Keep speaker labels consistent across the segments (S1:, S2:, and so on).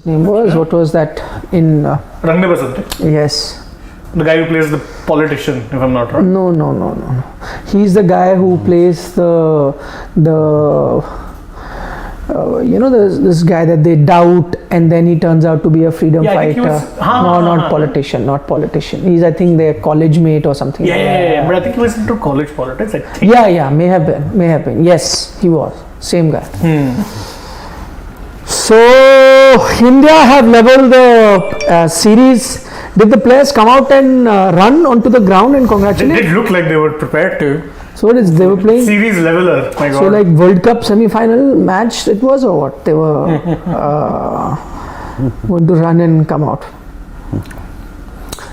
S1: name was, what was that in
S2: Rangde Basante.
S1: yes,
S2: The guy who plays the politician, if I'm not wrong.
S1: no, he's the guy who plays the there's this guy that they doubt and then he turns out to be a freedom
S2: I think he
S1: fighter.
S2: was,
S1: not politician. He's, I think, their college mate or something.
S2: Yeah. But I think he was into college politics, I think.
S1: Yeah, may have been. Yes, he was. Same guy. So, India have leveled the series. Did the players come out and run onto the ground and congratulate?
S2: They did look like they were prepared to.
S1: So what is they were playing?
S2: Series leveler, my God.
S1: So like World Cup semi-final match it was, or what? They were going to run and come out.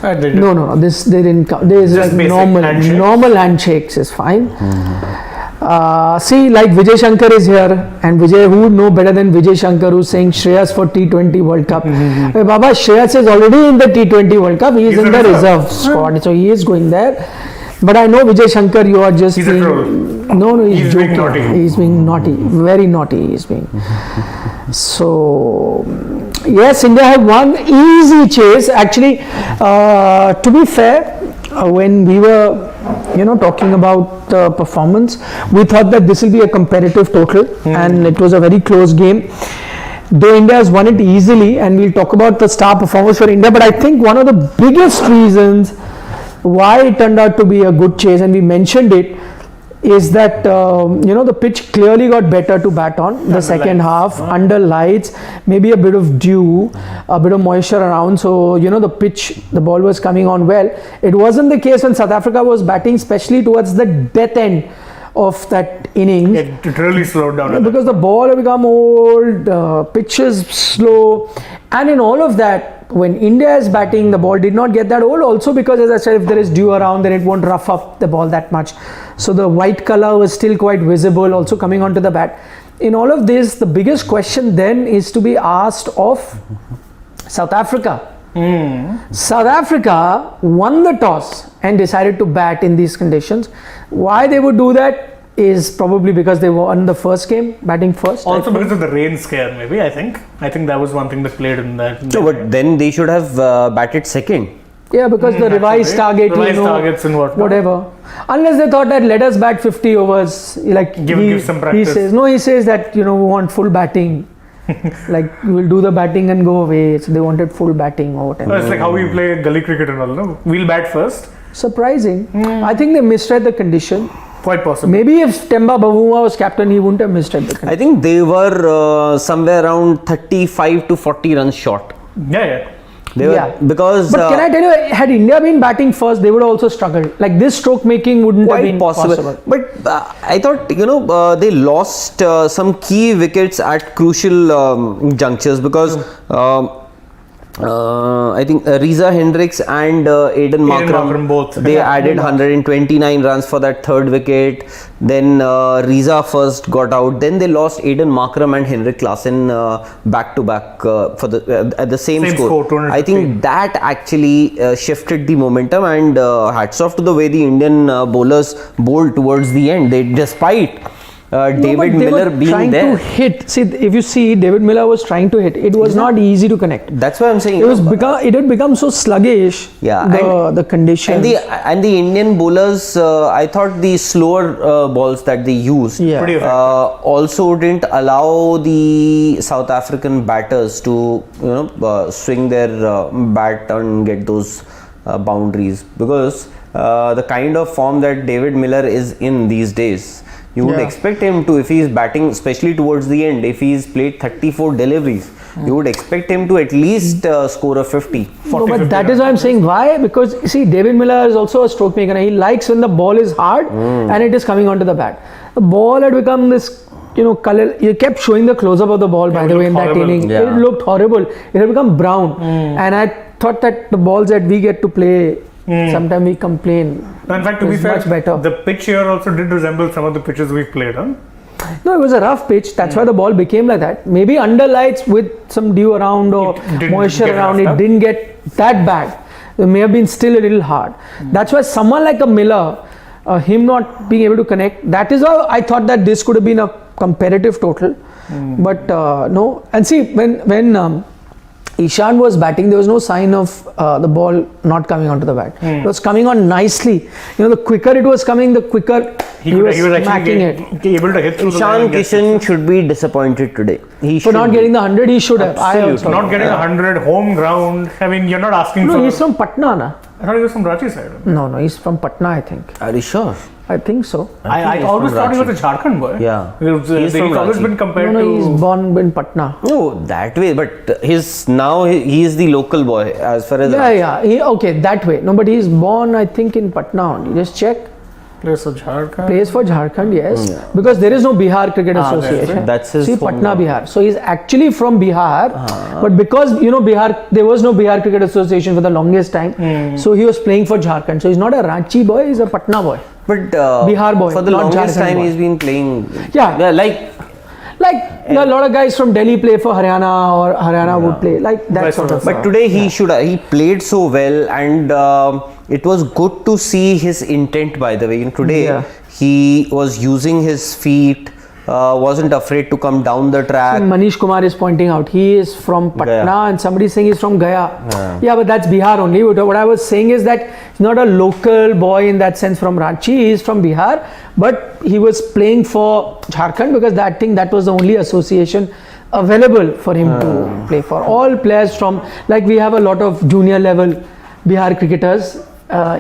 S1: No. This they didn't come. There is like normal handshakes is fine. See, like Vijay Shankar is here, and Vijay, who would know better than Vijay Shankar, who's saying Shreyas for T20 World Cup. Hey, Baba, Shreyas is already in the T20 World Cup. He is in the reserve squad, so he is going there. But I know Vijay Shankar, you are just
S2: he's
S1: being...
S2: a troll.
S1: No, he's joking.
S2: Being naughty.
S1: He's being naughty. Very naughty he's being. So, yes, India have won. Easy chase. Actually, to be fair, when we were, talking about the performance, we thought that this will be a competitive total and it was a very close game. Though India has won it easily, and we'll talk about the star performance for India, but I think one of the biggest reasons why it turned out to be a good chase, and we mentioned it, is that the pitch clearly got better to bat on the second half under lights, maybe a bit of dew, a bit of moisture around, so the ball was coming on well. It wasn't the case when South Africa was batting, especially towards the death end of that innings.
S2: It really slowed down
S1: because the ball had become old, pitch is slow, and in all of that, when India is batting, the ball did not get that old, also because, as I said, if there is dew around, then it won't rough up the ball that much. So the white color was still quite visible, also coming onto the bat. In all of this, the biggest question then is to be asked of South Africa. South Africa won the toss and decided to bat in these conditions. Why they would do that is probably because they won the first game, batting first.
S2: Also because of the rain scare, maybe, I think. I think that was one thing that played in that.
S3: No, but then they should have batted second.
S1: Yeah, because the revised target,
S2: targets and
S1: whatever. Unless they thought that let us bat 50 overs, like
S2: give some practice.
S1: He says that, we want full batting. Like, we will do the batting and go away. So they wanted full batting or whatever.
S2: It's like how we play gully cricket and all, no? We'll bat first.
S1: Surprising. I think they misread the condition.
S2: Quite possible.
S1: Maybe if Temba Bavuma was captain, he wouldn't have misread the condition.
S3: I think they were somewhere around 35 to 40 runs short.
S2: Yeah.
S3: They were, because...
S1: But can I tell you, had India been batting first, they would also struggle. Like, this stroke making wouldn't have been possible.
S3: But I thought, they lost some key wickets at crucial junctures, because I think Reza Hendricks and Aiden Markram
S2: both.
S3: They added 129 runs for that third wicket. Then Reza first got out. Then they lost Aiden Markram and Henrik Klaasen back to back for at the same score. I think that actually shifted the momentum, and hats off to the way the Indian bowlers bowled towards the end. They, despite David Miller being there,
S1: to hit. See, if you see, David Miller was trying to hit. It was not easy to connect.
S3: That's why I'm saying
S1: it had become so sluggish.
S3: Yeah,
S1: the conditions
S3: and the Indian bowlers. I thought the slower balls that they used also didn't allow the South African batters to swing their bat and get those boundaries, because the kind of form that David Miller is in these days, you would expect him to, if he is batting, especially towards the end, if he's played 34 deliveries, you would expect him to at least score a 50.
S1: 40, but that is why I'm saying why, because see, David Miller is also a stroke maker. He likes when the ball is hard and it is coming onto the bat. The ball had become this, color. You kept showing the close-up of the ball, by the way, in that inning. It looked horrible. It had become brown. And I thought that the balls that we get to play, sometimes we complain.
S2: No, in fact, to be fair,
S1: much better.
S2: The pitch here also did resemble some of the pitches we've played on.
S1: No, it was a rough pitch. That's why the ball became like that. Maybe under lights with some dew around or moisture around, it didn't get that bad. It may have been still a little hard. That's why someone like a Miller, him not being able to connect, that is how I thought that this could have been a competitive total. But no. And see, when Ishan was batting, there was no sign of the ball not coming onto the bat. It was coming on nicely. The quicker it was coming, the quicker he was smacking it.
S2: Able to hit through
S3: Ishan Kishan should be disappointed today.
S1: For not getting the 100, he should have.
S2: Not getting 100, home ground. I mean, you're not asking for...
S1: No, he's from Patna, na?
S2: I thought he was from Ranchi side.
S1: No, he's from Patna, I think.
S3: Are you sure?
S1: I think so.
S2: I always thought he was a Jharkhand boy.
S3: Yeah.
S2: He's always been compared to...
S1: he's born in Patna.
S3: No, that way, but he is the local boy as far as...
S1: Okay, that way. No, but he's born, I think, in Patna only. Just check.
S2: Plays for Jharkhand.
S1: Plays for Jharkhand, yes. Because there is no Bihar Cricket Association.
S3: That's his
S1: Patna, Bihar. So he's actually from Bihar. But because, Bihar, there was no Bihar Cricket Association for the longest time. So he was playing for Jharkhand. So he's not a Ranchi boy, he's a Patna boy.
S3: But
S1: Bihar boy.
S3: For the longest time, he's been playing...
S1: Like a lot of guys from Delhi play for Haryana, or Haryana would play like that sort of.
S3: But today he played so well, and it was good to see his intent. By the way, today he was using his feet, wasn't afraid to come down the track.
S1: Manish Kumar is pointing out he is from Patna, and somebody is saying he's from Gaya. Yeah, but that's Bihar only. What I was saying is that he's not a local boy in that sense from Ranchi. He is from Bihar, but he was playing for Jharkhand because that was the only association available for him to play for. All players from, like, we have a lot of junior level Bihar cricketers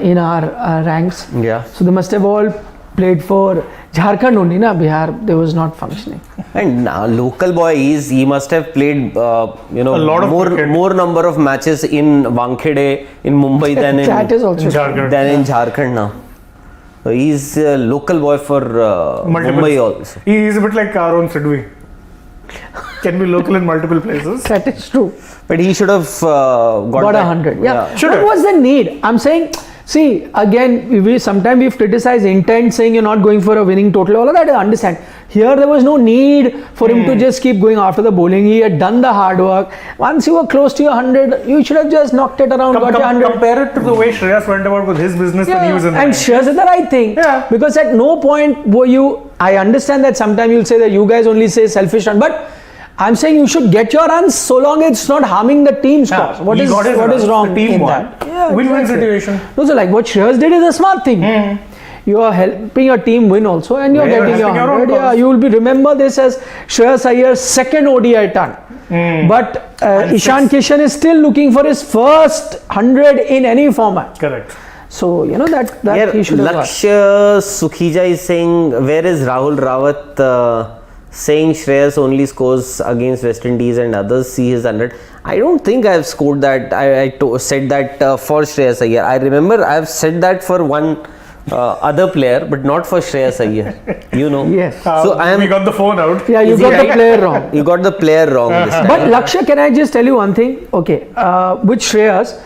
S1: in our ranks.
S3: Yeah.
S1: So they must have all played for Jharkhand only, na? Bihar, they was not functioning.
S3: And local boy he must have played a lot of more number of matches in Wankhede in Mumbai than in Jharkhand now. So he's a local boy for Mumbai also.
S2: He's a bit like our own Sidwi. Can be local in multiple places.
S1: That is true.
S3: But he should have got
S1: 100. Yeah. What was the need? I'm saying, see, again, sometimes we've criticized intent, saying you're not going for a winning total. All of that I understand. Here there was no need for him to just keep going after the bowling. He had done the hard work. Once you were close to your 100, you should have just knocked it around, got your 100.
S2: Compare it to the way Shreyas went about with his business when he was in the
S1: And Shreyas did the right thing.
S2: Yeah.
S1: Because at no point were you... I understand that sometimes you'll say that you guys only say selfish run, but I'm saying you should get your runs so long it's not harming the team's cause. What is wrong in that?
S2: Yeah, win-win situation.
S1: No, so like what Shreyas did is a smart thing. You are helping your team win also, and you're getting your 100. Yeah, you will remember this as Shreyas Iyer's second ODI ton. But Ishan Kishan is still looking for his first 100 in any format.
S2: Correct.
S1: So, that he should have got.
S3: Lakshya Sukhija is saying, where is Rahul Rawat saying Shreyas only scores against West Indies and others see his 100? I don't think I have scored that. I said that for Shreyas Iyer. I remember I have said that for one other player, but not for Shreyas Iyer.
S1: Yes.
S3: So
S2: we got the phone out.
S1: Yeah, you got the player wrong.
S3: You got the player wrong this time.
S1: But Lakshya, can I just tell you one thing? Okay, with Shreyas,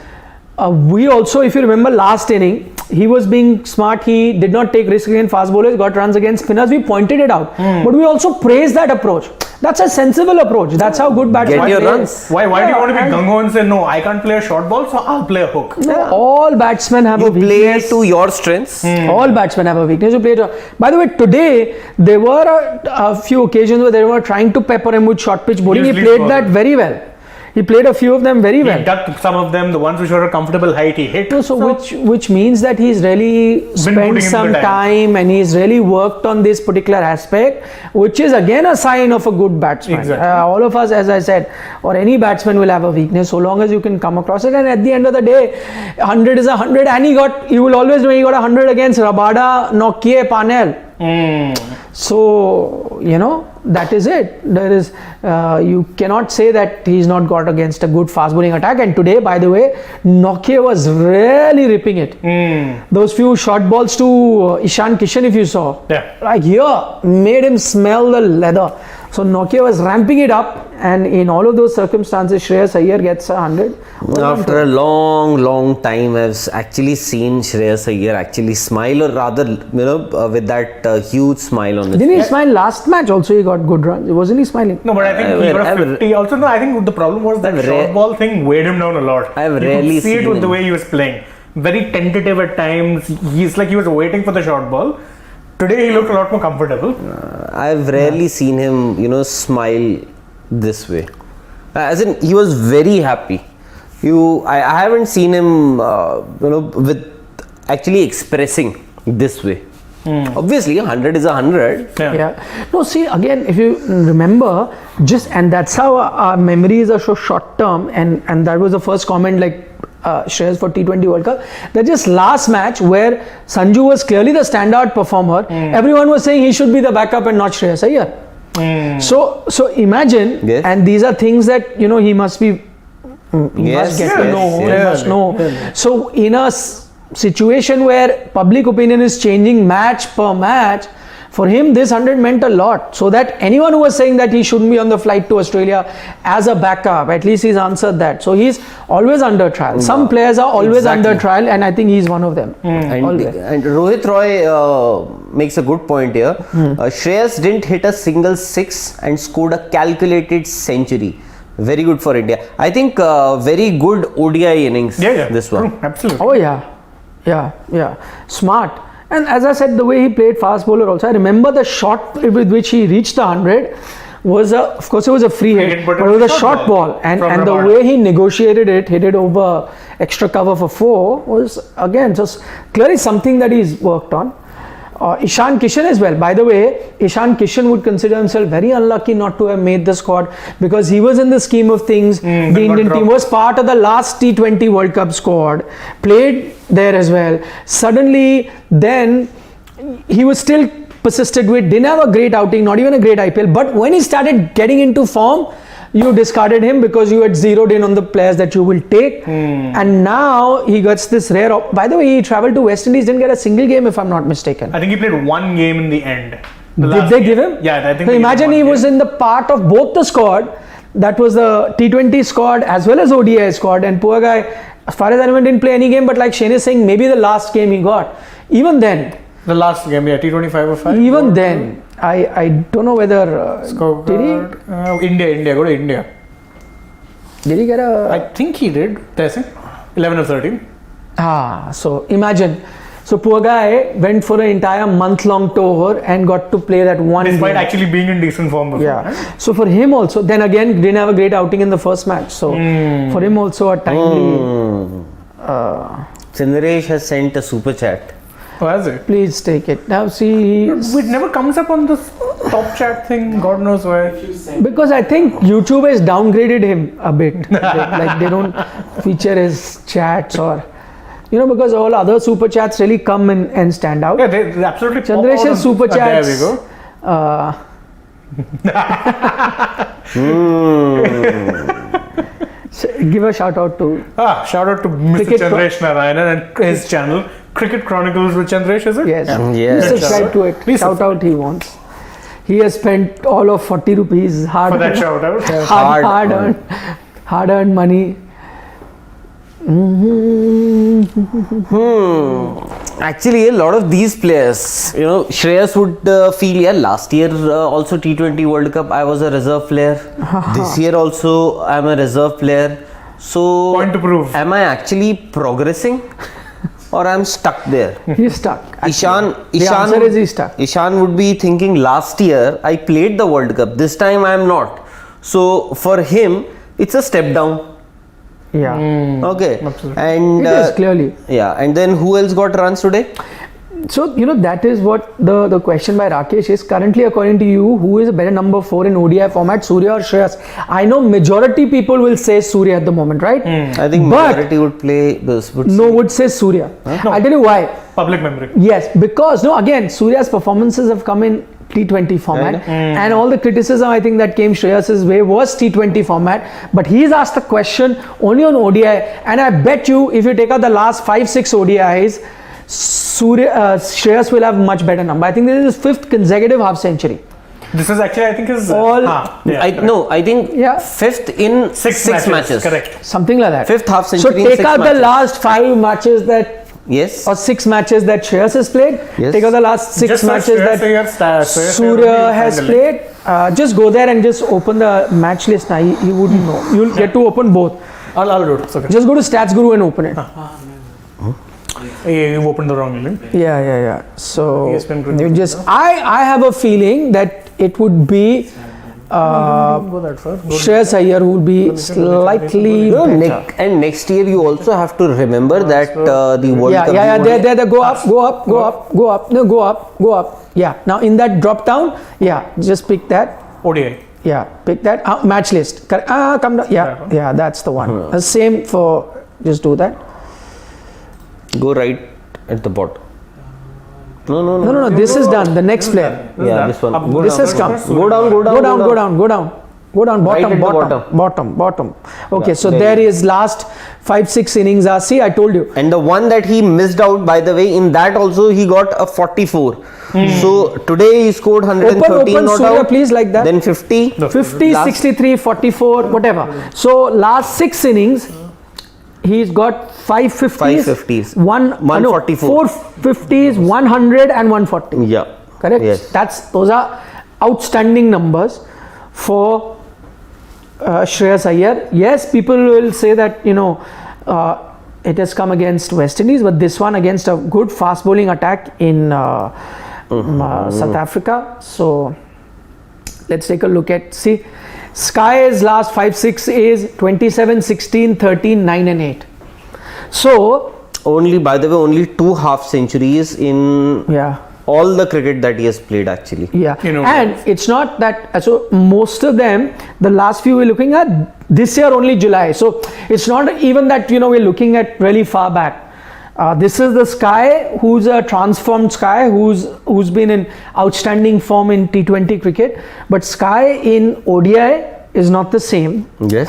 S1: we also, if you remember last inning, he was being smart. He did not take risks against fast bowlers, got runs against spinners. We pointed it out. But we also praised that approach. That's a sensible approach. That's how good batsmen
S3: get your runs.
S2: Why do you want to be gung-ho and say, no, I can't play a short ball, so I'll play a hook?
S1: No, all batsmen have a weakness.
S3: Play to your strengths.
S1: All batsmen have a weakness. You play by the way, today, there were a few occasions where they were trying to pepper him with short pitch bowling. He played that very well. He played a few of them very well.
S2: He ducked some of them, the ones which were a comfortable height he hit.
S1: Which means that he's really spent some time and he's really worked on this particular aspect, which is again a sign of a good batsman.
S2: Exactly.
S1: All of us, as I said, or any batsman will have a weakness so long as you can come across it. And at the end of the day, 100 is 100, and you will always know he got 100 against Rabada, Nokia, Panel. So, that is it. There is, you cannot say that he's not got against a good fast bowling attack. And today, by the way, Nokia was really ripping it. Those few short balls to Ishan Kishan, if you saw, like here, made him smell the leather. So Nokia was ramping it up, and in all of those circumstances, Shreyas Iyer gets 100.
S3: After a long time, I've actually seen Shreyas Iyer actually smile, or rather, with that huge smile on his face.
S1: Didn't he smile last match? Also, he got good runs. Wasn't he smiling?
S2: No, but I think he got a 50. Also, no, I think the problem was that short ball thing weighed him down a lot.
S3: I've rarely
S2: seen it with the way he was playing. Very tentative at times. He's like he was waiting for the short ball. Today he looked a lot more comfortable.
S3: I've rarely seen him, smile this way. As in, he was very happy. I haven't seen him, with actually expressing this way. Obviously, 100 is 100.
S1: Yeah. No, see, again, if you remember, and that's how our memories are so short term, and that was the first comment, like Shreyas for T20 World Cup. That just last match where Sanju was clearly the standout performer, everyone was saying he should be the backup and not Shreyas Iyer. So imagine, and these are things that he must be. Must get to know. He must know. So in a situation where public opinion is changing match per match, for him this 100 meant a lot. So that anyone who was saying that he shouldn't be on the flight to Australia as a backup, at least he's answered that. So he's always under trial. Some players are always under trial, and I think he's one of them.
S3: And Rohit Roy makes a good point here. Shreyas didn't hit a single six and scored a calculated century. Very good for India. I think very good ODI innings. This one.
S2: True, absolutely.
S1: Oh yeah. Smart. And as I said, the way he played fast bowler also. I remember the shot with which he reached the 100 was of course it was a free hit, but it was a short ball. And the way he negotiated it, hit it over extra cover for 4, was again just clearly something that he's worked on. Ishan Kishan as well. By the way, Ishan Kishan would consider himself very unlucky not to have made the squad, because he was in the scheme of things. The Indian team was part of the last T20 World Cup squad, played there as well. Suddenly, then he was still persisted with, didn't have a great outing, not even a great IPL. But when he started getting into form, you discarded him because you had zeroed in on the players that you will take. And now he gets this rare. By the way, he travelled to West Indies, didn't get a single game if I'm not mistaken.
S2: I think he played one game in the end.
S1: Did they give him?
S2: Yeah, I think.
S1: So imagine he was in the part of both the squad. That was the T20 squad as well as ODI squad. And poor guy, as far as I remember, didn't play any game. But like Shane is saying, maybe the last game he got. Even then.
S2: The last game, T25 or 5.
S1: Even then. I don't know whether did he?
S2: India, go to India.
S1: Did he get a?
S2: I think he did. 11 or 13.
S1: So imagine. So poor guy went for an entire month-long tour and got to play that one.
S2: Despite actually being in decent form before.
S1: Yeah. So for him also, then again didn't have a great outing in the first match. So for him also a timely.
S3: Chandresh has sent a super chat.
S2: Oh, has it?
S1: Please take it. Now see,
S2: it never comes up on this top chat thing. God knows why.
S1: Because I think YouTube has downgraded him a bit. Like they don't feature his chats, or because all other super chats really come and stand out.
S2: Yeah, they absolutely.
S1: Chandresh's super chats.
S2: There we go.
S1: Give a shout out to.
S2: Shout out to Mr. Chandresh Narayanan and his channel. Cricket Chronicles with Chandresh, is it?
S1: Yes.
S3: Yes.
S1: Please subscribe to it. Please shout out he wants. He has spent all of 40 rupees hard
S2: for that shout out.
S1: Hard earned money.
S3: Actually, a lot of these players, Shreyas would feel, last year also T20 World Cup, I was a reserve player. This year also, I'm a reserve player. So,
S2: point to prove.
S3: Am I actually progressing? Or I'm stuck there?
S1: He's stuck.
S3: Ishan,
S1: the answer is he's stuck.
S3: Ishan would be thinking, last year I played the World Cup. This time I am not. So for him, it's a step down.
S1: Yeah.
S3: Okay.
S2: Absolutely.
S3: And
S1: it is clearly.
S3: Yeah. And then who else got runs today?
S1: So that is what the question by Rakesh is. Currently, according to you, who is a better number 4 in ODI format, Surya or Shreyas? I know majority people will say Surya at the moment, right?
S3: I think majority would play this.
S1: Would say Surya.
S2: No.
S1: I'll tell you why.
S2: Public memory.
S1: Yes, because again, Surya's performances have come in T20 format, and all the criticism I think that came Shreyas's way was T20 format. But he's asked the question only on ODI, and I bet you if you take out the last 5-6 ODIs, Shreyas will have much better number. I think this is his 5th consecutive half century.
S2: This is actually, I think, his
S3: I think 5th in 6 matches.
S2: Correct.
S1: Something like that.
S3: 5th half century.
S1: So take out the last 5 matches that.
S3: Yes.
S1: Or 6 matches that Shreyas has played.
S3: Yes.
S1: Take out the last 6 matches that Surya has played. Just go there and just open the match list. Now you wouldn't know. You'll get to open both.
S2: I'll do it. It's okay.
S1: Just go to Stats Guru and open it.
S2: You opened the wrong link.
S1: Yeah. So I have a feeling that it would be
S2: Go that far.
S1: Shreyas Iyer will be slightly better.
S3: And next year you also have to remember that the World Cup.
S1: There. Go up. No, go up. Yeah. Now in that drop down, just pick that.
S2: ODI.
S1: Yeah, pick that. Match list. Come down. Yeah, that's the one. Same for. Just do that.
S3: Go right at the bottom.
S1: No. This is done. The next player.
S3: Yeah, this one.
S1: This has come.
S3: Go down.
S1: Bottom. Okay, so there is last 5-6 innings are. See, I told you.
S3: And the one that he missed out, by the way, in that also he got a 44. So today he scored 113
S1: open
S3: not
S1: Surya,
S3: out.
S1: please, like that.
S3: Then 50.
S1: 50, 63, 44, whatever. So last 6 innings, he's got 5 50s,
S3: 144.
S1: 4 50s, 100 and 140.
S3: Yeah.
S1: Correct?
S3: Yes.
S1: Those are outstanding numbers for Shreyas Iyer. Yes, people will say that, it has come against West Indies, but this one against a good fast bowling attack in South Africa. So let's take a look at, see, Sky's last 5-6 is 27, 16, 13, 9 and 8. So
S3: By the way, only 2 half centuries in all the cricket that he has played actually.
S1: Yeah, and it's not that, so most of them, the last few we're looking at this year only July. So it's not even that, we're looking at really far back. This is the Sky, who's a transformed Sky, who's been in outstanding form in T20 cricket. But Sky in ODI is not the same.
S3: Yes.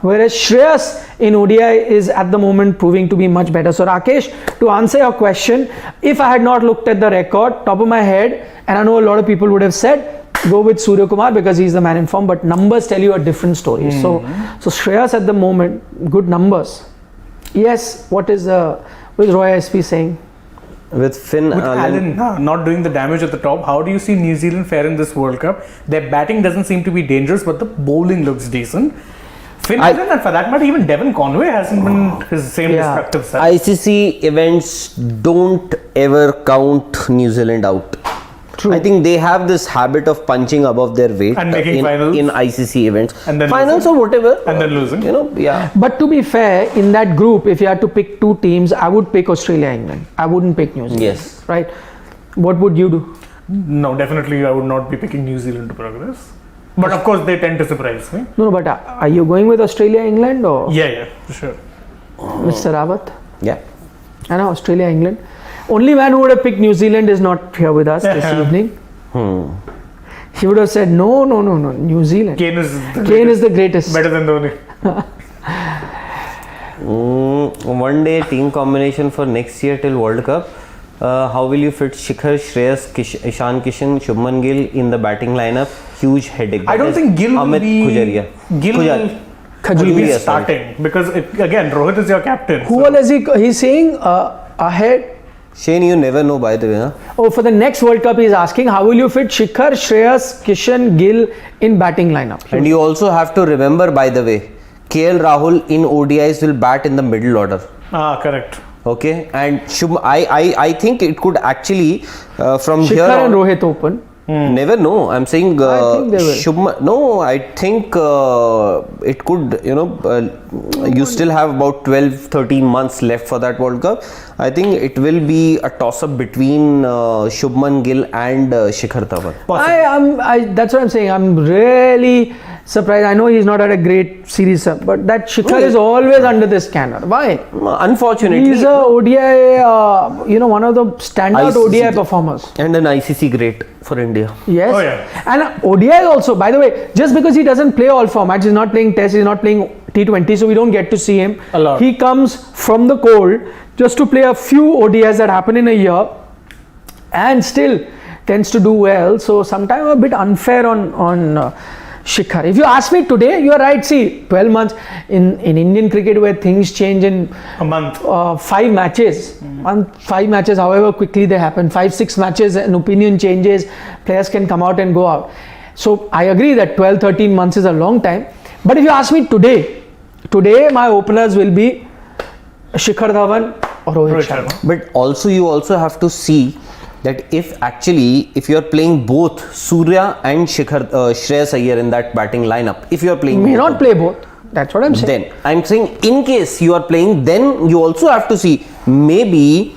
S1: Whereas Shreyas in ODI is at the moment proving to be much better. So Rakesh, to answer your question, if I had not looked at the record, top of my head, and I know a lot of people would have said, go with Surya Kumar because he's the man in form, but numbers tell you a different story. So Shreyas at the moment, good numbers. Yes, what is Roy SP saying?
S3: With Finn
S2: Allen not doing the damage at the top, how do you see New Zealand fare in this World Cup? Their batting doesn't seem to be dangerous, but the bowling looks decent. Finn Allen, and for that matter, even Devon Conway hasn't been his same destructive side.
S3: ICC events don't ever count New Zealand out.
S1: True.
S3: I think they have this habit of punching above their weight
S2: and making finals
S3: in ICC events,
S2: and then
S3: finals
S2: losing.
S3: or whatever,
S2: and then losing.
S1: But to be fair, in that group, if you had to pick 2 teams, I would pick Australia, England. I wouldn't pick New Zealand.
S3: Yes.
S1: Right. What would you do?
S2: No, definitely I would not be picking New Zealand to progress. But of course, they tend to surprise me.
S1: No, but are you going with Australia, England, or?
S2: Yeah, for sure.
S1: Mr. Rawat?
S3: Yeah.
S1: I know, Australia, England. Only man who would have picked New Zealand is not here with us this evening. He would have said, no, New Zealand.
S2: Kane
S1: is the greatest.
S2: Better than Dhoni.
S3: One day team combination for next year till World Cup. How will you fit Shikhar, Shreyas, Ishan Kishan, Shubman Gill in the batting lineup? Huge headache.
S2: I don't think Gill will be... Gill will be starting because again, Rohit is your captain.
S1: Who all is he's saying ahead?
S3: Shane, you never know, by the way. Huh?
S1: Oh, for the next World Cup, he's asking, how will you fit Shikhar, Shreyas, Kishan, Gill in batting lineup?
S3: And you also have to remember, by the way, KL Rahul in ODIs will bat in the middle order.
S2: Correct.
S3: Okay, and I think it could actually from
S1: Shikhar
S3: here on,
S1: and Rohit open.
S3: Never know. I'm saying
S1: I think they will.
S3: Shubman, no, I think it could, you still have about 12-13 months left for that World Cup. I think it will be a toss-up between Shubman Gill and Shikhar Dhawan.
S1: That's what I'm saying. I'm really surprised. I know he's not had a great series, but that Shikhar is always under the scanner. Why?
S3: Unfortunately.
S1: He's a ODI, one of the standout ODI performers.
S3: And an ICC great for India.
S1: Yes.
S2: Oh, yeah.
S1: And ODI also, by the way, just because he doesn't play all formats, he's not playing Test, he's not playing T20, so we don't get to see him.
S2: A lot.
S1: He comes from the cold just to play a few ODIs that happen in a year and still tends to do well. So sometimes a bit unfair on Shikhar. If you ask me today, you are right. See, 12 months in Indian cricket where things change in
S2: a month,
S1: 5 matches, 5 matches, however quickly they happen, 5-6 matches, an opinion changes, players can come out and go out. So I agree that 12-13 months is a long time. But if you ask me today my openers will be Shikhar Dhawan or Rohit Sharma.
S3: But also you also have to see that if you're playing both Surya and Shreyas Iyer in that batting lineup, if you're playing
S1: May
S3: both
S1: not play both. That's what I'm saying.
S3: Then I'm saying, in case you are playing, then you also have to see, maybe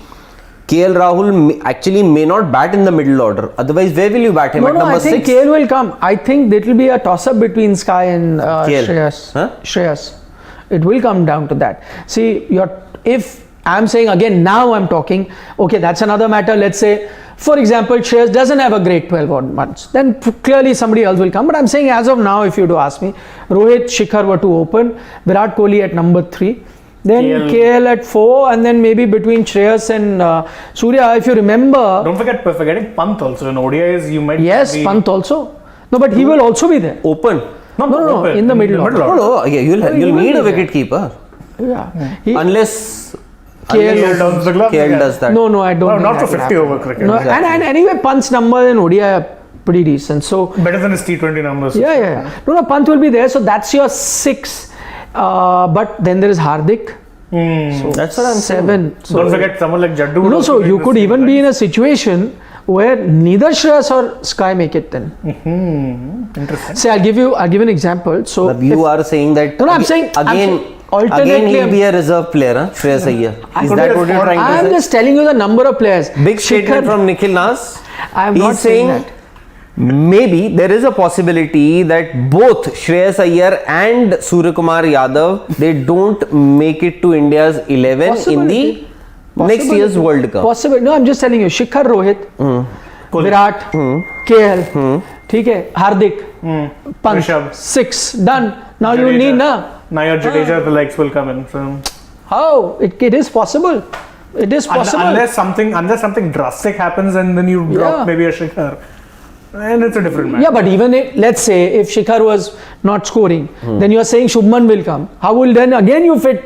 S3: KL Rahul may not bat in the middle order. Otherwise, where will you bat him?
S1: No,
S3: at
S1: no,
S3: number
S1: I think
S3: 6?
S1: KL will come. I think it will be a toss-up between Sky and Shreyas.
S3: Huh?
S1: Shreyas. It will come down to that. See, if I'm saying again, now I'm talking, okay, that's another matter. Let's say, for example, Shreyas doesn't have a great 12 odd months. Then clearly somebody else will come. But I'm saying as of now, if you do ask me, Rohit, Shikhar were to open, Virat Kohli at number 3. Then KL at 4, and then maybe between Shreyas and Surya, if you remember.
S2: Don't forget forgetting Pant also. In ODIs, you might.
S1: Yes, Pant also. No, but he will also be there.
S3: Open.
S1: No, in the middle order.
S3: No, yeah, you'll need a wicket keeper.
S1: Yeah.
S3: Unless
S2: KL
S3: does that.
S1: No, I don't.
S2: Not for 50 over cricket.
S1: No,
S3: Exactly.
S1: and anyway, Pant's number in ODI are pretty decent. So
S2: Better than his T20 numbers.
S1: yeah. No, Pant will be there. So that's your 6. But then there is Hardik. So
S3: That's what I'm saying.
S1: 7. So
S2: Don't forget someone like Jaddu.
S1: no, so you could even be in a situation where neither Shreyas or Sky make it then.
S2: Interesting.
S1: Say, I'll give you an example. So
S3: You are saying that.
S1: No, I'm saying alternately
S3: he'll be a reserve player, huh? Shreyas Iyer. Is that what you're trying to
S1: I'm
S3: say?
S1: just telling you the number of players.
S3: Big statement from Nikhil Nas.
S1: I am
S3: He's
S1: not saying that.
S3: Maybe there is a possibility that both Shreyas Iyer and Suryakumar Yadav, they don't make it to India's 11 in the next year's World Cup.
S1: Possible. No, I'm just telling you. Shikhar, Rohit, Virat, KL, ठीक है, Hardik, Pant,
S2: Rishabh.
S1: 6 done. Now you
S2: Jadeja.
S1: need na.
S2: Now your Jadeja, the legs will come in. So.
S1: How? It is possible. It is possible.
S2: Unless something drastic happens and then you drop maybe a Shikhar. And it's a different matter.
S1: Yeah, but even if, let's say, if Shikhar was not scoring, then you are saying Shubman will come. How will then again you fit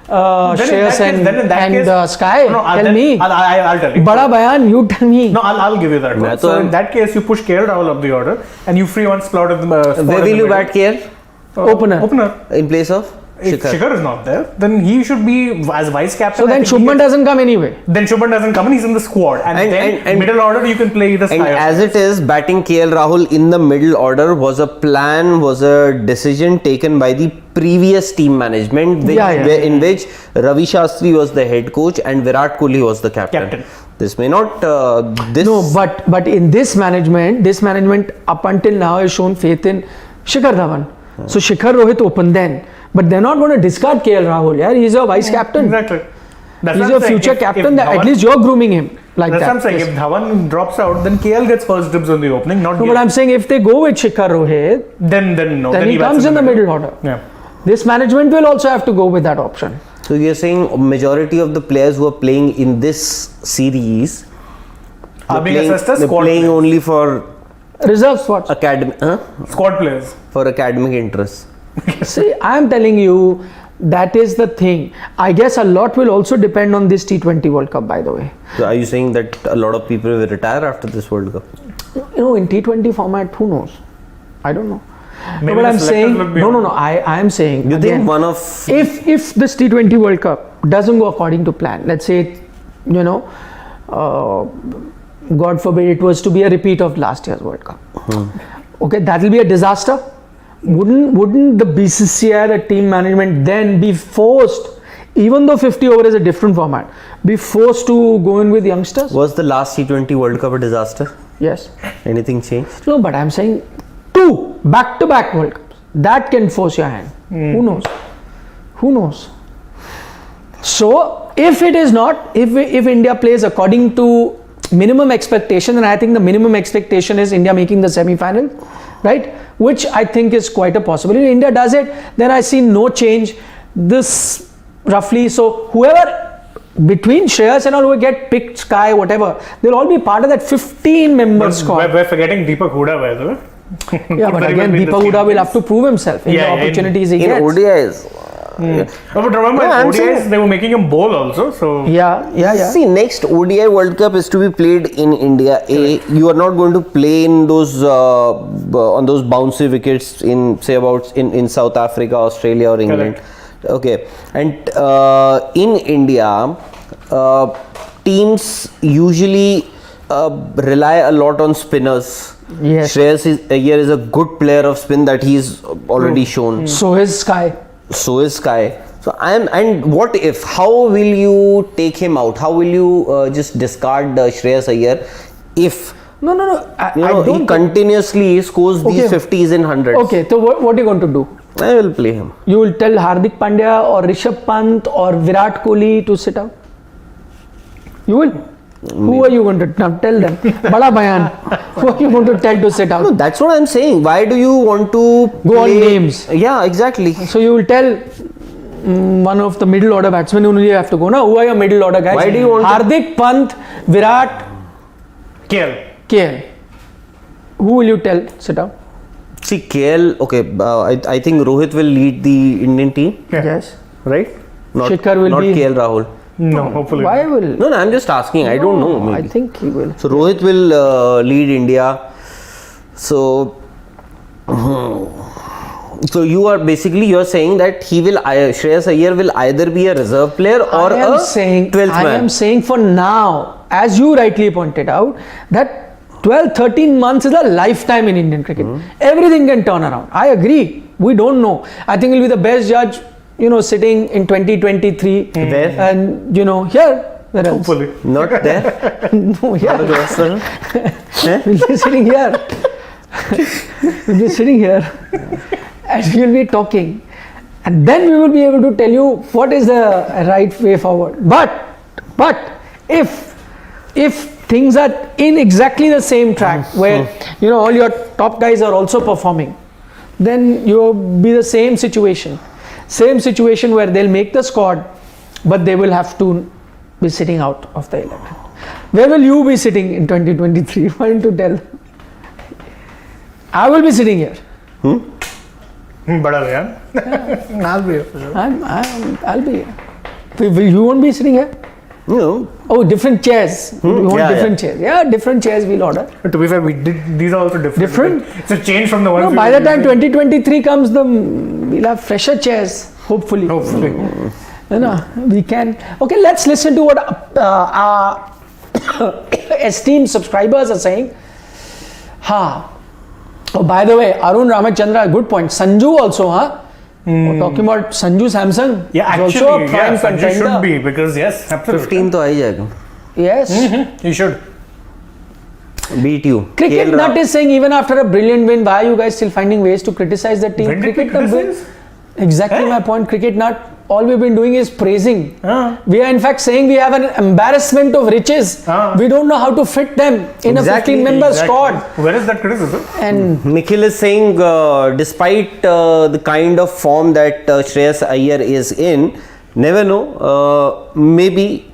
S1: Shreyas and Sky?
S2: No,
S1: tell me.
S2: I'll tell you.
S1: Bada bayan, you tell me.
S2: No, I'll give you that one. So in that case, you push KL Rahul up the order and you free one slot of the
S3: Where will you bat KL?
S1: Opener.
S3: In place of
S2: If
S3: Shikhar?
S2: Shikhar is not there, then he should be as vice captain.
S1: So then Shubman doesn't come anyway.
S2: Then Shubman doesn't come in, he's in the squad. And middle order, you can play either
S3: And
S2: Sky or
S3: as it is, batting KL Rahul in the middle order was a decision taken by the previous team management, in which Ravi Shastri was the head coach and Virat Kohli was the captain. This may not.
S1: No, but in this management up until now has shown faith in Shikhar Dhawan. So Shikhar Rohit open then. But they're not going to discard KL Rahul. Yeah, he's your vice captain.
S2: Exactly.
S1: He's your future captain. At least you're grooming him like that.
S2: That's what I'm saying. If Dhawan drops out, then KL gets first dibs on the opening, not
S1: No, but I'm saying if they go with Shikhar Rohit,
S2: then no.
S1: then he comes in the middle order.
S2: Yeah.
S1: This management will also have to go with that option.
S3: So you're saying majority of the players who are playing in this series
S2: are being assessed as
S3: they're
S2: squad
S3: playing
S2: players.
S3: only for
S1: Reserve spots.
S2: Squad players.
S3: For academic interests.
S1: See, I'm telling you, that is the thing. I guess a lot will also depend on this T20 World Cup, by the way.
S3: So are you saying that a lot of people will retire after this World Cup?
S1: In T20 format, who knows? I don't know.
S2: Maybe
S1: But
S2: the
S1: I'm saying,
S2: selectors look
S1: no,
S2: beyond.
S1: I am saying,
S3: You
S1: again,
S3: think one of
S1: if this T20 World Cup doesn't go according to plan, let's say, God forbid it was to be a repeat of last year's World Cup. Okay, that will be a disaster. Wouldn't the BCCI, the team management, then be forced, even though 50 over is a different format, be forced to go in with youngsters?
S3: Was the last T20 World Cup a disaster?
S1: Yes.
S3: Anything changed?
S1: No, but I'm saying 2 back-to-back World Cups. That can force your hand. Who knows? Who knows? So, if it is not, if India plays according to minimum expectation, and I think the minimum expectation is India making the semi-final, right? Which I think is quite a possibility. If India does it, then I see no change. This roughly, so whoever between Shreyas and all who get picked, Sky, whatever, they'll all be part of that 15-member squad.
S2: We're forgetting Deepak Hooda, by the way.
S1: Yeah, but again, Deepak Hooda will have to prove himself in the opportunities he gets.
S3: In ODIs.
S2: But remember, in ODIs, they were making him bowl also. So
S1: Yeah.
S3: See, next ODI World Cup is to be played in India. You are not going to play in those on those bouncy wickets in in South Africa, Australia, or England.
S2: Correct.
S3: Okay, and in India, teams usually rely a lot on spinners.
S1: Yes.
S3: Shreyas Iyer is a good player of spin that he's already shown.
S1: So is Sky.
S3: So is Sky. So and what if? How will you take him out? How will you just discard Shreyas Iyer if
S1: No. I
S3: he
S1: don't.
S3: continuously scores these
S1: Okay.
S3: 50s and 100s?
S1: Okay, so what are you going to do?
S3: I will play him.
S1: You will tell Hardik Pandya or Rishabh Pant or Virat Kohli to sit out? You will? Who are you going to now tell them? Bada bayan. Who are you going to tell to sit out?
S3: No, that's what I'm saying. Why do you want to
S1: Go on
S3: play-
S1: names.
S3: Yeah, exactly.
S1: So you will tell one of the middle order batsmen, you have to go. Now, who are your middle order guys?
S3: Why do you want to-
S1: Hardik Pant, Virat, KL. Who will you tell sit out?
S3: See, KL, okay, I think Rohit will lead the Indian team,
S1: Yes.
S3: right? Not,
S1: Shikhar will
S3: not
S1: be-
S3: KL Rahul.
S2: No, hopefully.
S1: Why will?
S3: No, I'm just asking. I don't know.
S1: I
S3: Maybe.
S1: think he will.
S3: So Rohit will lead India. So, so you're saying that he will Shreyas Iyer will either be a reserve player or
S1: I am
S3: a
S1: saying,
S3: 12th
S1: I
S3: man.
S1: am saying for now, as you rightly pointed out, that 12-13 months is a lifetime in Indian cricket. Everything can turn around. I agree. We don't know. I think he'll be the best judge, sitting in 2023.
S3: Where?
S1: And, here. Where else?
S2: Hopefully.
S3: Not there.
S1: No, here.
S3: Eh?
S1: We'll be sitting here. We'll be sitting here. And we'll be talking. And then we will be able to tell you what is the right way forward. But if things are in exactly the same track where all your top guys are also performing, then you'll be the same situation where they'll make the squad, but they will have to be sitting out of the 11. Where will you be sitting in 2023? Why don't you tell? I will be sitting here.
S2: Bada bayan. I'll be here for sure.
S1: I'll be here. You won't be sitting here?
S3: No.
S1: Oh, different chairs. You want
S3: Yeah,
S1: different chairs? Yeah, different chairs we'll order.
S2: But to be fair, these are also different.
S1: Different?
S2: It's a change from the ones.
S1: No,
S2: we
S1: by
S2: were
S1: the time
S2: using.
S1: 2023 comes, we'll have fresher chairs. Hopefully. We can. Okay, let's listen to what our esteemed subscribers are saying. Oh, by the way, Arun Ramachandra, good point. Sanju also, We're talking about Sanju Samson.
S2: Yeah,
S1: He's
S2: actually,
S1: also a prime
S2: Sanju
S1: contender.
S2: should be because yes, absolutely.
S3: 15 to aa jayega.
S1: Yes.
S2: He should.
S3: Beat you.
S1: Cricket
S3: KL
S1: Nut is saying even after a brilliant win, why are you guys still finding ways to criticize the team?
S2: When did we
S1: Cricket Nut
S2: criticize?
S1: win. Exactly my point. Cricket Nut, all we've been doing is praising.
S2: Ah.
S1: We are in fact saying we have an embarrassment of riches. We don't know how to fit them in
S3: Exactly,
S1: a 15-member
S2: Exactly.
S1: squad.
S2: Where is that criticism?
S1: And
S3: Nikhil is saying, despite the kind of form that Shreyas Iyer is in, never know. Maybe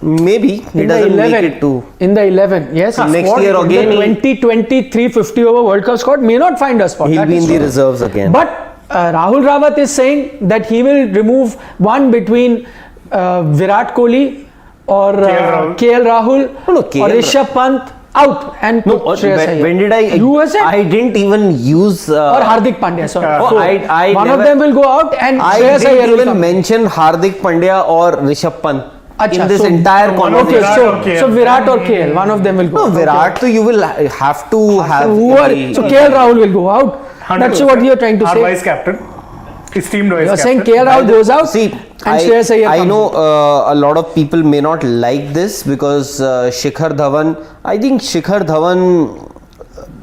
S3: he
S1: in the
S3: doesn't
S1: 11,
S3: make it to.
S1: in the 11, yes.
S3: Next
S1: squad,
S3: year again,
S1: the 2023 50 over World Cup squad may not find a spot.
S3: He'll
S1: That
S3: be
S1: is
S3: in the
S1: true.
S3: reserves again.
S1: But Rahul Rawat is saying that he will remove one between Virat Kohli or KL Rahul
S3: No,
S1: or
S3: KL
S1: Rishabh Pant out and
S3: No,
S1: put Shreyas Iyer.
S3: when did I?
S1: You were saying?
S3: I didn't even use.
S1: Or Hardik Pandya, sorry.
S2: Oh,
S1: So
S3: I
S1: one of
S3: never-
S1: them will go out and
S3: I
S1: Shreyas Iyer
S3: didn't
S1: will
S3: even
S1: come.
S3: mention Hardik Pandya or Rishabh Pant
S1: Acha,
S3: in this
S1: so-
S3: entire
S2: so one of
S1: Okay,
S3: conversation.
S2: Virat or
S1: so
S2: KL.
S1: Virat or KL, one of them will go
S3: No,
S1: out.
S3: Virat, so you will have to have.
S1: So KL Rahul will go out. That's what you're trying to
S2: Our
S1: say.
S2: vice captain, esteemed vice
S1: You're saying
S2: captain.
S1: KL Rahul goes out
S3: See,
S1: and Shreyas Iyer
S3: I
S1: comes
S3: know
S1: in.
S3: a lot of people may not like this because Shikhar Dhawan, I think Shikhar Dhawan